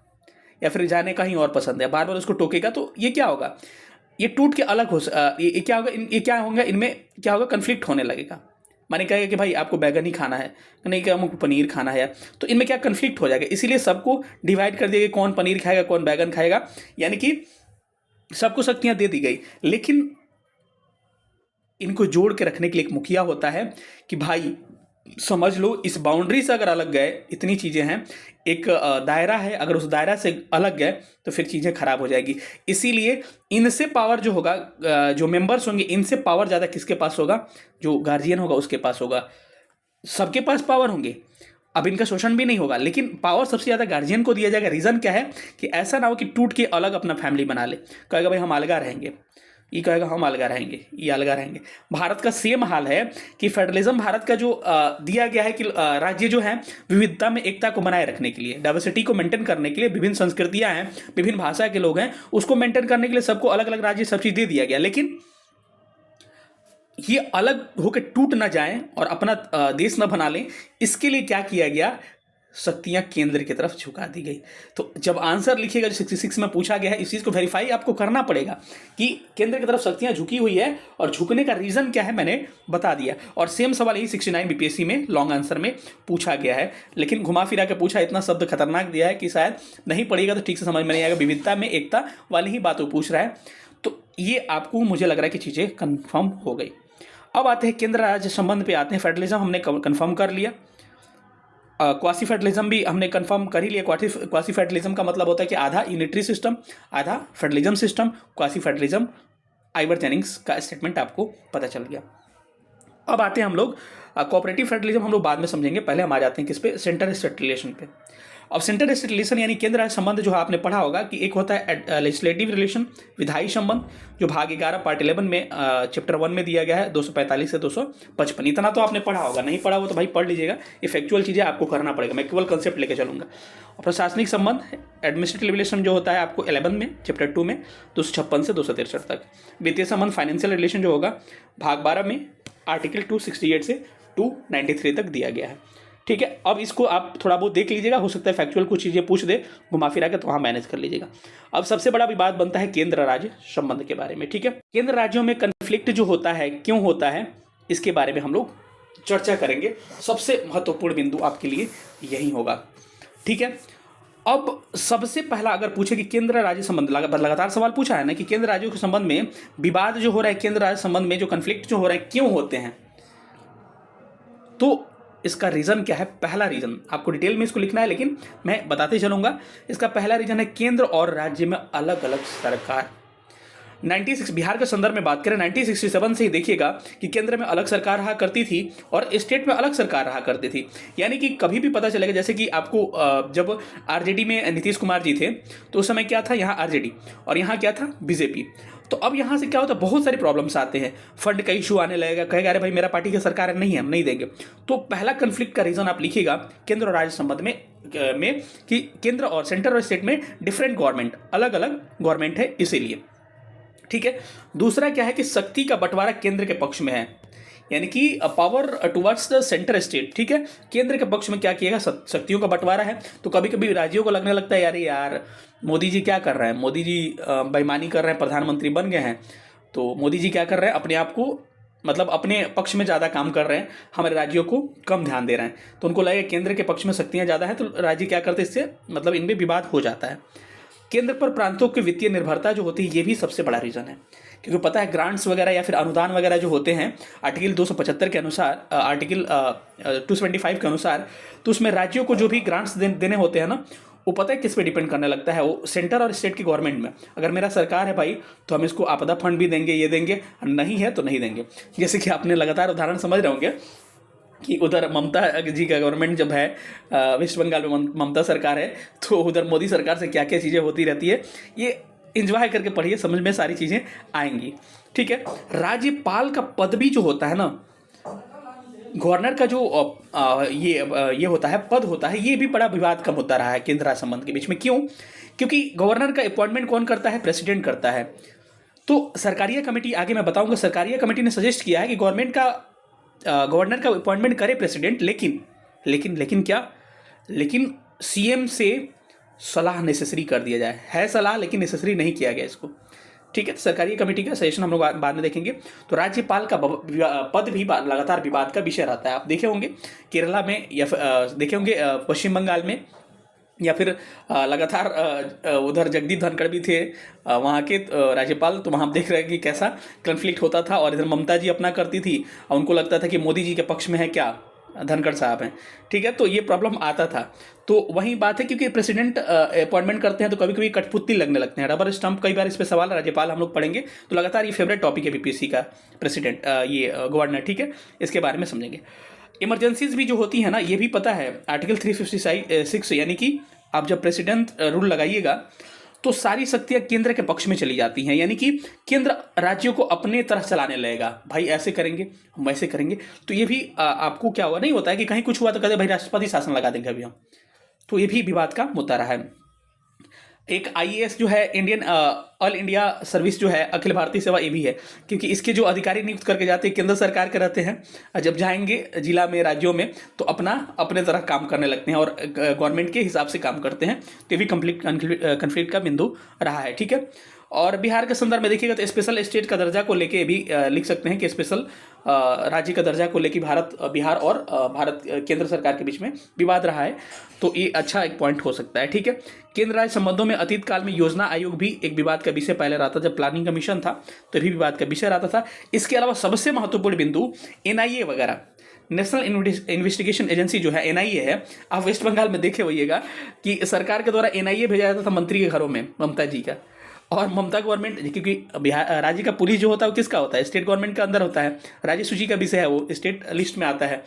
या फिर जाने का ही और पसंद है, बार बार उसको टोकेगा, तो ये क्या होगा, ये टूट के अलग हो, ये क्या होगा, ये क्या होगा, इनमें क्या होगा, कन्फ्लिक्ट होने लगेगा। माने कहेगा कि भाई आपको बैगन ही खाना है, नहीं कि हमको पनीर खाना है यार, तो इनमें क्या कन्फ्लिक्ट हो जाएगा। इसीलिए सबको डिवाइड कर दिया गया, कौन पनीर खाएगा कौन बैगन खाएगा, यानी कि सबको शक्तियां दे दी गई। लेकिन इनको जोड़ के रखने के लिए एक मुखिया होता है कि भाई समझ लो इस बाउंड्री से अगर अलग गए, इतनी चीज़ें हैं, एक दायरा है, अगर उस दायरा से अलग गए तो फिर चीज़ें खराब हो जाएगी। इसीलिए इनसे पावर जो होगा, जो मेंबर्स होंगे, इनसे पावर ज़्यादा किसके पास होगा? जो गार्जियन होगा उसके पास होगा। सबके पास पावर होंगे, अब इनका शोषण भी नहीं होगा, लेकिन पावर सबसे ज़्यादा गार्जियन को दिया जाएगा। रीज़न क्या है कि ऐसा ना हो कि टूट के अलग अपना फैमिली बना ले, कहेगा भाई हम अलगा रहेंगे, ये कहेगा हम अलगा रहेंगे, ये अलगा रहेंगे। भारत का सेम हाल है कि फेडरलिज्म भारत का जो दिया गया है कि राज्य जो है विविधता में एकता को बनाए रखने के लिए, डाइवर्सिटी को मेंटेन करने के लिए, विभिन्न संस्कृतियां हैं, विभिन्न भाषा के लोग हैं, उसको मेंटेन करने के लिए सबको अलग अलग राज्य सब चीज़ दे दिया गया। लेकिन ये अलग होकर टूट ना जाएं और अपना देश ना बना लें, इसके लिए क्या किया गया? शक्तियां केंद्र की तरफ झुका दी गई। तो जब आंसर लिखिएगा जो 66 में पूछा गया है, इस चीज़ को वेरीफाई आपको करना पड़ेगा कि केंद्र की तरफ शक्तियां झुकी हुई है, और झुकने का रीज़न क्या है मैंने बता दिया। और सेम सवाल यही 69 बीपीएससी में लॉन्ग आंसर में पूछा गया है, लेकिन घुमा फिरा के पूछा, इतना शब्द खतरनाक दिया है कि शायद नहीं पढ़िएगा तो ठीक से समझ में नहीं आएगा। विविधता में एकता वाली ही बात वो पूछ रहा है। तो ये आपको मुझे लग रहा है कि चीज़ें कन्फर्म हो गई। अब आते हैं केंद्र राज्य संबंध पे आते हैं। फेडरलिज्म हमने कंफर्म कर लिया, क्वासी फेडरलिज्म भी हमने कंफर्म कर ही लिया। क्वासी फेडरलिज्म का मतलब होता है कि आधा यूनिटरी सिस्टम, आधा federalism system. Quasi federalism, Ivor Jennings का स्टेटमेंट आपको पता चल गया। अब आते हैं हम लोग कोऑपरेटिव फेडरलिज्म, हम लोग बाद में समझेंगे, पहले हम आ जाते हैं किस पे? सेंटर स्टेट रिलेशन पे। अब सेंटर स्टेट रिलेशन यानी केंद्र राज्य संबंध जो आपने पढ़ा होगा कि एक होता है लेजिस्लेटिव रिलेशन, विधायी संबंध, जो भाग 11 पार्ट 11 में चैप्टर 1 में दिया गया है 245 से 255। इतना तो आपने पढ़ा होगा, नहीं पढ़ा हो तो भाई पढ़ लीजिएगा, ये फैक्चुअल चीज़ें आपको करना पड़ेगा, मैं केवल कंसेप्ट लेके चलूंगा। और प्रशासनिक संबंध, एडमिनिस्ट्रेटिव रिलेशन जो होता है आपको 11 में चैप्टर 2 में 256 से 263 तक। वित्तीय संबंध, फाइनेंशियल रिलेशन जो होगा भाग 12 में आर्टिकल 268 से 293 तक दिया गया है। ठीक है, अब इसको आप थोड़ा बहुत देख लीजिएगा, हो सकता है फैक्चुअल कुछ चीज़ें पूछ दे घुमा फिरा के, तो वहाँ मैनेज कर लीजिएगा। अब सबसे बड़ा विवाद बनता है केंद्र राज्य संबंध के बारे में। ठीक है, केंद्र राज्यों में कन्फ्लिक्ट जो होता है क्यों होता है, इसके बारे में हम लोग चर्चा करेंगे। सबसे महत्वपूर्ण बिंदु आपके लिए यही होगा। ठीक है, अब सबसे पहला अगर पूछे कि केंद्र राज्य संबंध, लगातार सवाल पूछा है ना कि केंद्र राज्यों के संबंध में विवाद जो हो रहा है, केंद्र राज्य संबंध में जो कन्फ्लिक्ट जो हो रहा है क्यों होते हैं, तो इसका रीज़न क्या है? पहला रीज़न आपको डिटेल में इसको लिखना है, लेकिन मैं बताते चलूँगा। इसका पहला रीज़न है केंद्र और राज्य में अलग अलग सरकार। 96 बिहार के संदर्भ में बात करें, 1967 से ही देखिएगा कि केंद्र में अलग सरकार रहा करती थी और स्टेट में अलग सरकार रहा करती थी। यानी कि कभी भी पता चलेगा, जैसे कि आपको जब आरजेडी में नीतीश कुमार जी थे तो उस समय क्या था, यहाँ आरजेडी और यहाँ क्या था, बीजेपी। तो अब यहाँ से क्या होता है, बहुत सारे प्रॉब्लम्स आते हैं, फंड का इशू आने लगेगा, कहेगा अरे भाई मेरा पार्टी की सरकार है, नहीं है हम नहीं देंगे। तो पहला कन्फ्लिक्ट का रीज़न आप लिखिएगा केंद्र और राज्य संबंध में कि केंद्र और सेंटर और स्टेट में डिफरेंट गवर्नमेंट, अलग अलग गवर्नमेंट है, इसीलिए। ठीक है, दूसरा क्या है कि शक्ति का बंटवारा केंद्र के पक्ष में है, यानी कि power towards the centre state. ठीक है, केंद्र के पक्ष में क्या किएगा, शक्तियों का बंटवारा है। तो कभी कभी राज्यों को लगने लगता है यार मोदी जी क्या कर रहे हैं, मोदी जी बेईमानी कर रहे हैं, प्रधानमंत्री बन गए हैं, तो मोदी जी क्या कर रहे हैं, अपने आप को मतलब अपने पक्ष में ज़्यादा काम कर रहे हैं, हमारे राज्यों को कम ध्यान दे रहे हैं। तो उनको लगे केंद्र के पक्ष में शक्तियाँ ज़्यादा हैं, तो राज्य क्या करते हैं, इससे मतलब इनमें विवाद हो जाता है। केंद्र पर प्रांतों की वित्तीय निर्भरता जो होती है, ये भी सबसे बड़ा रीज़न है, क्योंकि पता है ग्रांट्स वगैरह या फिर अनुदान वगैरह जो होते हैं आर्टिकल 275 के अनुसार, आर्टिकल 275 के अनुसार, तो उसमें राज्यों को जो भी ग्रांट्स देने होते हैं ना, वो पता है किस पे डिपेंड करने लगता है, वो सेंटर और स्टेट की गवर्नमेंट में। अगर मेरा सरकार है भाई तो हम इसको आपदा फंड भी देंगे, ये देंगे, नहीं है तो नहीं देंगे। जैसे कि आपने लगातार उदाहरण समझ रहे होंगे कि उधर ममता जी का गवर्नमेंट जब है, वेस्ट बंगाल में ममता सरकार है, तो उधर मोदी सरकार से क्या क्या चीज़ें होती रहती है, ये एंजॉय करके पढ़िए, समझ में सारी चीज़ें आएंगी। ठीक है, राज्यपाल का पद भी जो होता है ना, गवर्नर का जो ये होता है, पद होता है, ये भी बड़ा विवाद का मुद्दा रहा है केंद्र राज्य संबंध के बीच में। क्यों? क्योंकि गवर्नर का अपॉइंटमेंट कौन करता है, प्रेसिडेंट करता है। तो सरकारिया कमेटी, आगे मैं बताऊंगा, सरकारिया कमेटी ने सजेस्ट किया है कि गवर्नर का अपॉइंटमेंट करे प्रेसिडेंट, लेकिन क्या, लेकिन सीएम से सलाह नेसेसरी कर दिया जाए, है सलाह लेकिन नेसेसरी नहीं किया गया इसको। ठीक है, तो सरकारी कमेटी का सजेशन हम लोग बाद में देखेंगे। तो राज्यपाल का पद भी लगातार विवाद का विषय रहता है। आप देखे होंगे केरला में, या देखे होंगे पश्चिम बंगाल में, या फिर लगातार उधर जगदीप धनखड़ भी थे वहाँ के राज्यपाल, तो वहाँ देख रहे हैं कि कैसा कन्फ्लिक्ट होता था। और इधर ममता जी अपना करती थी और उनको लगता था कि मोदी जी के पक्ष में है क्या, धनखड़ साहब हैं, ठीक है। तो ये प्रॉब्लम आता था। तो वही बात है, क्योंकि प्रेसिडेंट अपॉइंटमेंट करते हैं तो कभी कभी कठपुतली लगने लगते हैं, रबर स्टंप। कई बार इस पे सवाल राज्यपाल हम लोग पढ़ेंगे, तो लगातार ये फेवरेट टॉपिक है बीपीएससी का, प्रेसिडेंट ये गवर्नर, ठीक है। इसके बारे में समझेंगे। इमरजेंसीज भी जो होती है ना, ये भी पता है आर्टिकल 356, यानी कि आप जब प्रेसिडेंट रूल लगाइएगा तो सारी शक्तियां केंद्र के पक्ष में चली जाती हैं, यानी कि केंद्र राज्यों को अपने तरह चलाने लगेगा, भाई ऐसे करेंगे हम वैसे करेंगे। तो ये भी आपको क्या हुआ, नहीं होता है कि कहीं कुछ हुआ तो कहते भाई राष्ट्रपति शासन लगा देंगे अभी हम। तो ये भी विवाद का मुद्दा रहा है। एक आईएएस जो है, इंडियन ऑल इंडिया सर्विस जो है, अखिल भारतीय सेवा, ये भी है, क्योंकि इसके जो अधिकारी नियुक्त करके जाते हैं केंद्र सरकार के रहते हैं। जब जाएंगे जिला में, राज्यों में, तो अपने तरह काम करने लगते हैं और गवर्नमेंट के हिसाब से काम करते हैं। तो ये भी कन्फ्लिक्ट का बिंदु रहा है, ठीक है। और बिहार के संदर्भ में देखिएगा तो स्पेशल स्टेट का दर्जा को लेके भी लिख सकते हैं कि स्पेशल राज्य का दर्जा को लेके बिहार और भारत केंद्र सरकार के बीच में विवाद रहा है। तो ये अच्छा एक पॉइंट हो सकता है, ठीक है। केंद्र राज्य संबंधों में अतीत काल में योजना आयोग भी एक विवाद का विषय पहले रहता था। जब प्लानिंग कमीशन था तो भी विवाद का विषय रहता था। इसके अलावा सबसे महत्वपूर्ण बिंदु एनआईए वगैरह, नेशनल इन्वेस्टिगेशन एजेंसी जो है, एनआईए है। आप वेस्ट बंगाल में देखे होइएगा कि सरकार के द्वारा एनआईए भेजा जाता था मंत्री के घरों में, ममता जी का। और ममता गवर्नमेंट, क्योंकि बिहार राज्य का पुलिस जो होता है वो किसका होता है, स्टेट गवर्नमेंट का अंदर होता है, राज्य सूची का विषय है, वो स्टेट लिस्ट में आता है।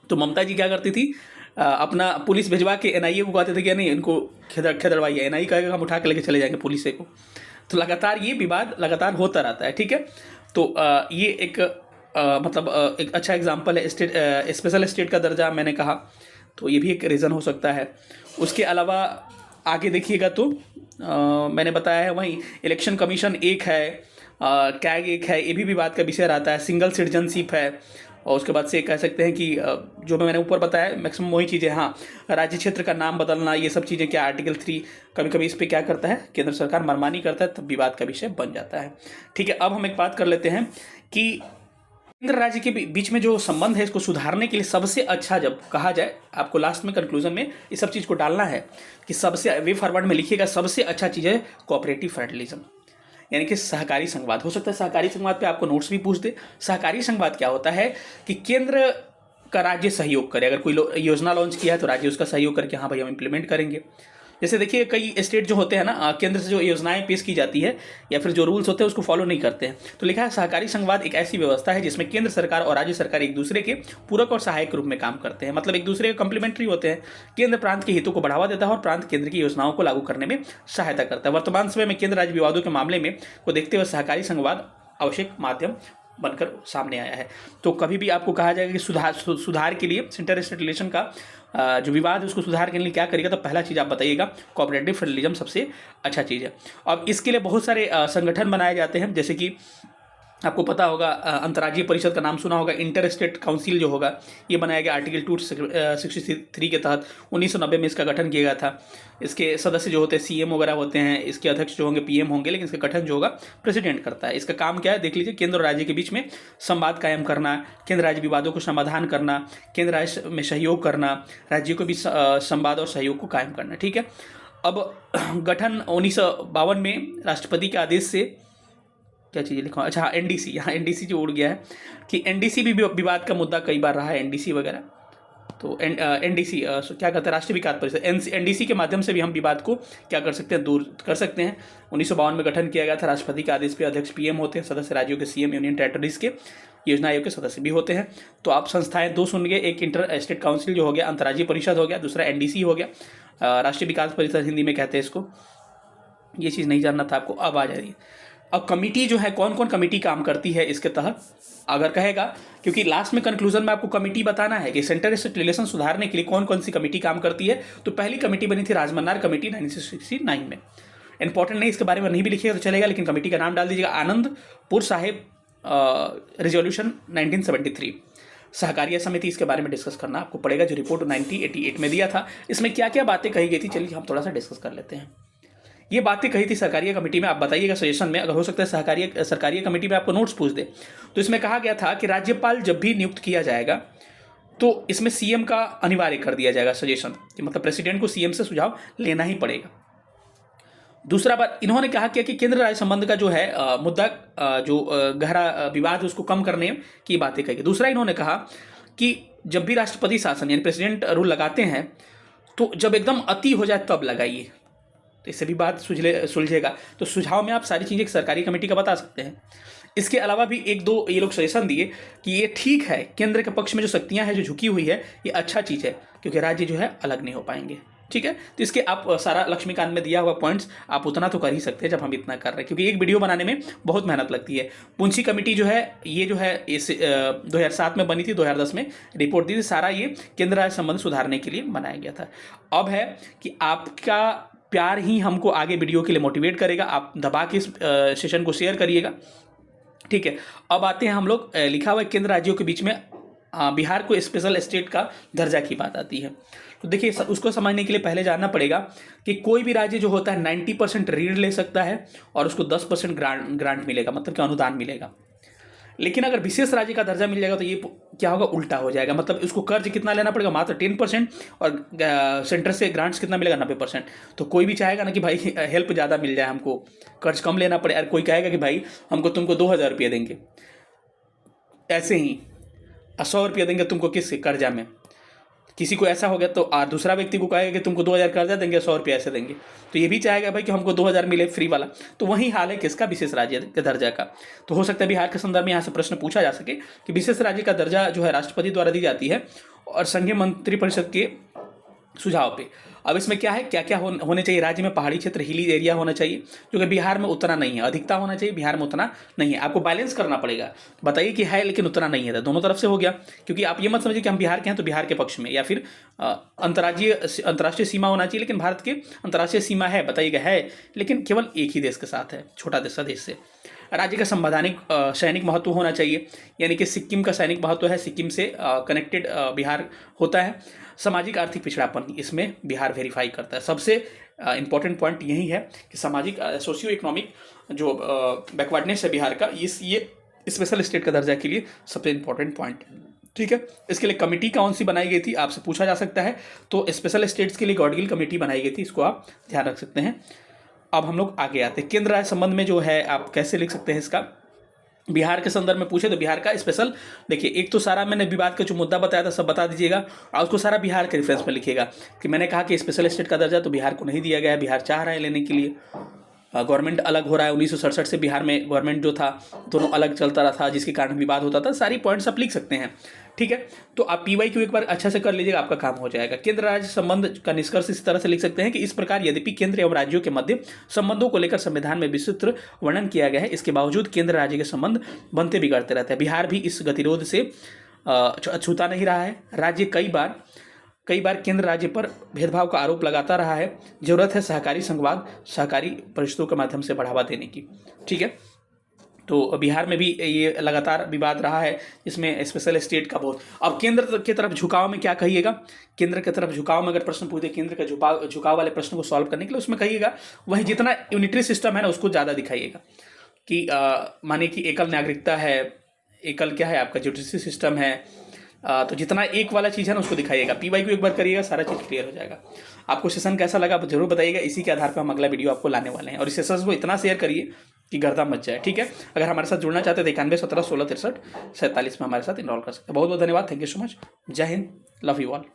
तो ममता जी क्या करती थी, अपना पुलिस भिजवा के एनआईए को कहते थे कि नहीं इनको खिदड़वाइए, एनआईए कहेगा हम उठा के लेके चले जाएंगे पुलिस को। तो लगातार ये विवाद लगातार होता रहता है, ठीक है। तो ये एक मतलब एक अच्छा एग्जाम्पल है। स्पेशल स्टेट का दर्जा मैंने कहा, तो ये भी एक रीज़न हो सकता है। उसके अलावा आगे देखिएगा तो मैंने बताया है, वहीं इलेक्शन कमीशन एक है, कैग एक है, ये भी विवाद का विषय रहता है। सिंगल सिटीजनशिप है, और उसके बाद से कह सकते हैं कि जो मैंने ऊपर बताया मैक्सिमम वही चीज़ें। हाँ, राज्य क्षेत्र का नाम बदलना, ये सब चीज़ें क्या आर्टिकल 3 कभी कभी इस पर क्या करता है, केंद्र सरकार मनमानी करता है, तब विवाद का विषय बन जाता है, ठीक है। अब हम एक बात कर लेते हैं कि केंद्र राज्य के बीच में जो संबंध है, इसको सुधारने के लिए सबसे अच्छा, जब कहा जाए, आपको लास्ट में कंक्लूजन में इस सब चीज़ को डालना है कि सबसे वे फॉरवर्ड में लिखिएगा, सबसे अच्छा चीज़ है कोऑपरेटिव फेडरलिज्म, यानी कि सहकारी संघवाद। हो सकता है सहकारी संघवाद पे आपको नोट्स भी पूछ दे। सहकारी संघवाद क्या होता है कि केंद्र का राज्य सहयोग करे, अगर कोई योजना लॉन्च किया है तो राज्य उसका सहयोग करके हाँ भाई हम इम्प्लीमेंट करेंगे। जैसे देखिए कई स्टेट जो होते हैं ना, केंद्र से जो योजनाएं पेश की जाती है या फिर जो रूल्स होते हैं उसको फॉलो नहीं करते हैं। तो लिखा है सहकारी संघवाद एक ऐसी व्यवस्था है जिसमें केंद्र सरकार और राज्य सरकार एक दूसरे के पूरक और सहायक रूप में काम करते हैं, मतलब एक दूसरे के कम्प्लीमेंट्री होते हैं। केंद्र प्रांत के हितों को बढ़ावा देता है और प्रांत केंद्र की योजनाओं को लागू करने में सहायता करता है। वर्तमान समय में केंद्र राज्य विवादों के मामले में को देखते हुए सहकारी संघवाद आवश्यक माध्यम बनकर सामने आया है। तो कभी भी आपको कहा जाएगा कि सुधार के लिए इंटर स्टेट रिलेशन का जो विवाद है उसको सुधार के लिए क्या करिएगा, तो पहला चीज़ आप बताइएगा कोऑपरेटिव फेडरलिज्म सबसे अच्छा चीज़ है। अब इसके लिए बहुत सारे संगठन बनाए जाते हैं, जैसे कि आपको पता होगा अंतर्राज्यीय परिषद का नाम सुना होगा, इंटर स्टेट काउंसिल जो होगा ये बनाया गया आर्टिकल 263 के तहत 1990 में इसका गठन किया गया था। इसके सदस्य जो होते हैं सीएम वगैरह होते हैं, इसके अध्यक्ष जो होंगे पीएम होंगे, लेकिन इसका गठन जो होगा प्रेसिडेंट करता है। इसका काम क्या है देख लीजिए, केंद्र और राज्य के बीच में संवाद कायम करना, केंद्र राज्य विवादों को समाधान करना, केंद्र राज्य में सहयोग करना, राज्यों के बीच संवाद और सहयोग को कायम करना, ठीक है। अब गठन 1952 में राष्ट्रपति के आदेश से क्या चीज़ लिखा, अच्छा हाँ एनडीसी, यहाँ एनडीसी जो उड़ गया है कि एनडीसी भी विवाद का मुद्दा कई बार रहा है, एनडीसी वगैरह। तो एनडीसी क्या कहते हैं, राष्ट्रीय विकास परिषद, एनडीसी के माध्यम से भी हम विवाद को क्या कर सकते हैं, दूर कर सकते हैं। 1952 में गठन किया गया था, राष्ट्रपति के आदेश पे अध्यक्ष पीएम होते हैं, सदस्य राज्यों के सीएम, यूनियन टेरिटरीज के योजना आयोग के सदस्य भी होते हैं। तो आप संस्थाएं दो सुन गए, एक इंटर स्टेट काउंसिल जो हो गया, अंतर्राज्यीय परिषद हो गया, दूसरा एनडीसी हो गया, राष्ट्रीय विकास परिषद हिंदी में कहते हैं इसको। ये चीज़ नहीं जानना था आपको, अब आ जाएगी। अब कमिटी जो है, कौन कौन कमिटी काम करती है इसके तहत अगर कहेगा, क्योंकि लास्ट में कंक्लूजन में आपको कमिटी बताना है कि सेंटर स्टेट रिलेशन सुधारने के लिए कौन कौन सी कमिटी काम करती है। तो पहली कमिटी बनी थी राजमन्नार कमेटी 1969 में। इंपॉर्टेंट नहीं, इसके बारे में नहीं भी लिखिएगा तो चलेगा, लेकिन कमेटी का नाम डाल दीजिएगा आनंदपुर साहिब रेजोल्यूशन 1973। सहकारिया समिति, इसके बारे में डिस्कस करना आपको पड़ेगा, जो रिपोर्ट 1988 में दिया था। इसमें क्या क्या बातें कही गई थी, चलिए हम थोड़ा सा डिस्कस कर लेते हैं। ये बातें कही थी सहकारिया कमेटी में, आप बताइएगा सजेशन में, अगर हो सकता है सरकारिया कमेटी में आपको नोट्स पूछ दे। तो इसमें कहा गया था कि राज्यपाल जब भी नियुक्त किया जाएगा तो इसमें सीएम का अनिवार्य कर दिया जाएगा सजेशन, कि मतलब प्रेसिडेंट को सीएम से सुझाव लेना ही पड़ेगा। दूसरा बात इन्होंने कहा कि केंद्र राज्य संबंध का जो है मुद्दा जो गहरा विवाद है उसको कम करने की बातें कही। दूसरा इन्होंने कहा कि जब भी राष्ट्रपति शासन यानी प्रेसिडेंट रूल लगाते हैं तो जब एकदम अति हो जाए तब लगाइए, तो इससे भी बात सुलझेगा। तो सुझाव में आप सारी चीज़ें एक सरकारी कमेटी का बता सकते हैं। इसके अलावा भी एक दो ये लोग सजेशन दिए कि ये ठीक है, केंद्र के पक्ष में जो शक्तियां हैं जो झुकी हुई है ये अच्छा चीज़ है, क्योंकि राज्य जो है अलग नहीं हो पाएंगे। ठीक है, तो इसके आप सारा लक्ष्मीकांत में दिया हुआ पॉइंट्स आप उतना तो कर ही सकते हैं जब हम इतना कर रहे हैं, क्योंकि एक वीडियो बनाने में बहुत मेहनत लगती है। पुंछी कमेटी जो है ये जो है इस 2007 में बनी थी, 2010 में रिपोर्ट दी थी। सारा ये केंद्र राज्य संबंध सुधारने के लिए बनाया गया था। अब है कि आपका प्यार ही हमको आगे वीडियो के लिए मोटिवेट करेगा, आप दबा के इस सेशन को शेयर करिएगा। ठीक है, अब आते हैं हम लोग, लिखा हुआ केंद्र राज्यों के बीच में बिहार को स्पेशल स्टेट का दर्जा की बात आती है। तो देखिए उसको समझने के लिए पहले जानना पड़ेगा कि कोई भी राज्य जो होता है 90% ऋण ले सकता है और उसको 10% ग्रांट मिलेगा, मतलब कि अनुदान मिलेगा। लेकिन अगर विशेष राज्य का दर्जा मिल जाएगा तो ये क्या होगा, उल्टा हो जाएगा। मतलब उसको कर्ज कितना लेना पड़ेगा, मात्र 10%, और सेंटर से ग्रांट्स कितना मिलेगा, 90%। तो कोई भी चाहेगा ना कि भाई हेल्प ज़्यादा मिल जाए, हमको कर्ज कम लेना पड़े, और कोई कहेगा कि भाई हमको तुमको 2000 रुपये देंगे, ऐसे ही 100 रुपये देंगे तुमको किस कर्जा में। किसी को ऐसा हो गया तो दूसरा व्यक्ति को कहेगा कि तुमको 2000 कर्जा देंगे, 100 रुपये ऐसे देंगे। तो ये भी चाहेगा भाई कि हमको 2000 मिले फ्री वाला। तो वही हाल है किसका, विशेष राज्य के दर्जा का। तो हो सकता है बिहार के संदर्भ में यहाँ से प्रश्न पूछा जा सके कि विशेष राज्य का दर्जा जो है राष्ट्रपति द्वारा दी जाती है और संघीय मंत्रिपरिषद के सुझाव पे। अब इसमें क्या है, क्या क्या होने चाहिए राज्य में। पहाड़ी क्षेत्र, हिली एरिया होना चाहिए, जो कि बिहार में उतना नहीं है। अधिकता होना चाहिए, बिहार में उतना नहीं है। आपको बैलेंस करना पड़ेगा, बताइए कि है लेकिन उतना नहीं है। तो दोनों तरफ से हो गया, क्योंकि आप ये मत समझिए कि हम बिहार के हैं तो बिहार के पक्ष में, या फिर अंतर्राष्ट्रीय सीमा होना चाहिए। लेकिन भारत के अंतर्राष्ट्रीय सीमा है, बताइएगा है, लेकिन केवल एक ही देश के साथ है, छोटा देश देश से। राज्य का संवैधानिक सैनिक महत्व होना चाहिए, यानी कि सिक्किम का सैनिक महत्व है, सिक्किम से कनेक्टेड बिहार होता है। सामाजिक आर्थिक पिछड़ापन, इसमें बिहार वेरीफाई करता है। सबसे इंपॉर्टेंट पॉइंट यही है कि सामाजिक सोशियो इकोनॉमिक जो बैकवर्डनेस है बिहार का, ये स्पेशल स्टेट का दर्जा के लिए सबसे इंपॉर्टेंट पॉइंट है। ठीक है, इसके लिए कमेटी कौन सी बनाई गई थी आपसे पूछा जा सकता है। तो स्पेशल स्टेट्स के लिए गॉडगिल कमेटी बनाई गई थी, इसको आप ध्यान रख सकते हैं। अब हम लोग आगे आते हैं केंद्र राज्य संबंध में, जो है आप कैसे लिख सकते हैं इसका। बिहार के संदर्भ में पूछे तो बिहार का स्पेशल, देखिए एक तो सारा मैंने विवाद का जो मुद्दा बताया था सब बता दीजिएगा, और उसको सारा बिहार के रेफरेंस में लिखिएगा कि मैंने कहा कि स्पेशल स्टेट का दर्जा तो बिहार को नहीं दिया गया है, बिहार चाह रहा है लेने के लिए। गवर्नमेंट अलग हो रहा है, 1967 से बिहार में गवर्नमेंट जो था दोनों अलग चलता रहा था, जिसके कारण विवाद होता था। सारी पॉइंट्स आप लिख सकते हैं। ठीक है, तो आप PYQ एक बार अच्छा से कर लीजिएगा, आपका काम हो जाएगा। केंद्र राज्य संबंध का निष्कर्ष इस तरह से लिख सकते हैं कि इस प्रकार यद्यपि केंद्र एवं राज्यों के मध्य संबंधों को लेकर संविधान में विस्तृत वर्णन किया गया है, इसके बावजूद केंद्र राज्य के संबंध बनते बिगड़ते रहते हैं। बिहार भी इस गतिरोध से अछूता नहीं रहा है। राज्य कई बार केंद्र राज्य पर भेदभाव का आरोप लगाता रहा है। जरूरत है सहकारी संघवाद, सहकारी परिषदों के माध्यम से बढ़ावा देने की। ठीक है, तो बिहार में भी ये लगातार विवाद रहा है, इसमें स्पेशल स्टेट का बहुत। अब केंद्र की तरफ झुकाव में क्या कहिएगा, केंद्र की तरफ झुकाव में अगर प्रश्न पूछे, केंद्र का झुकाव वाले प्रश्न को सॉल्व करने के लिए उसमें कहिएगा वही जितना यूनिटरी सिस्टम है ना उसको ज़्यादा दिखाइएगा कि माने कि एकल नागरिकता है, एकल क्या है आपका जुडिशरी सिस्टम है, तो जितना एक वाला चीज़ है ना उसको दिखाइएगा। PYQ एक बार करिएगा, सारा चीज़ क्लियर हो जाएगा। आपको सेशन कैसा लगा आप जरूर बताइएगा, इसी के आधार पर हम अगला वीडियो आपको लाने वाले हैं। और इस सेशन को इतना शेयर करिए कि गर्दा मच जाए। ठीक है, अगर हमारे साथ जुड़ना चाहते हैं तो 91 17 16 63 47 में हमारे साथ इनरोल कर सकते हैं। बहुत बहुत धन्यवाद, थैंक यू सो मच, जय हिंद, लव यू ऑल।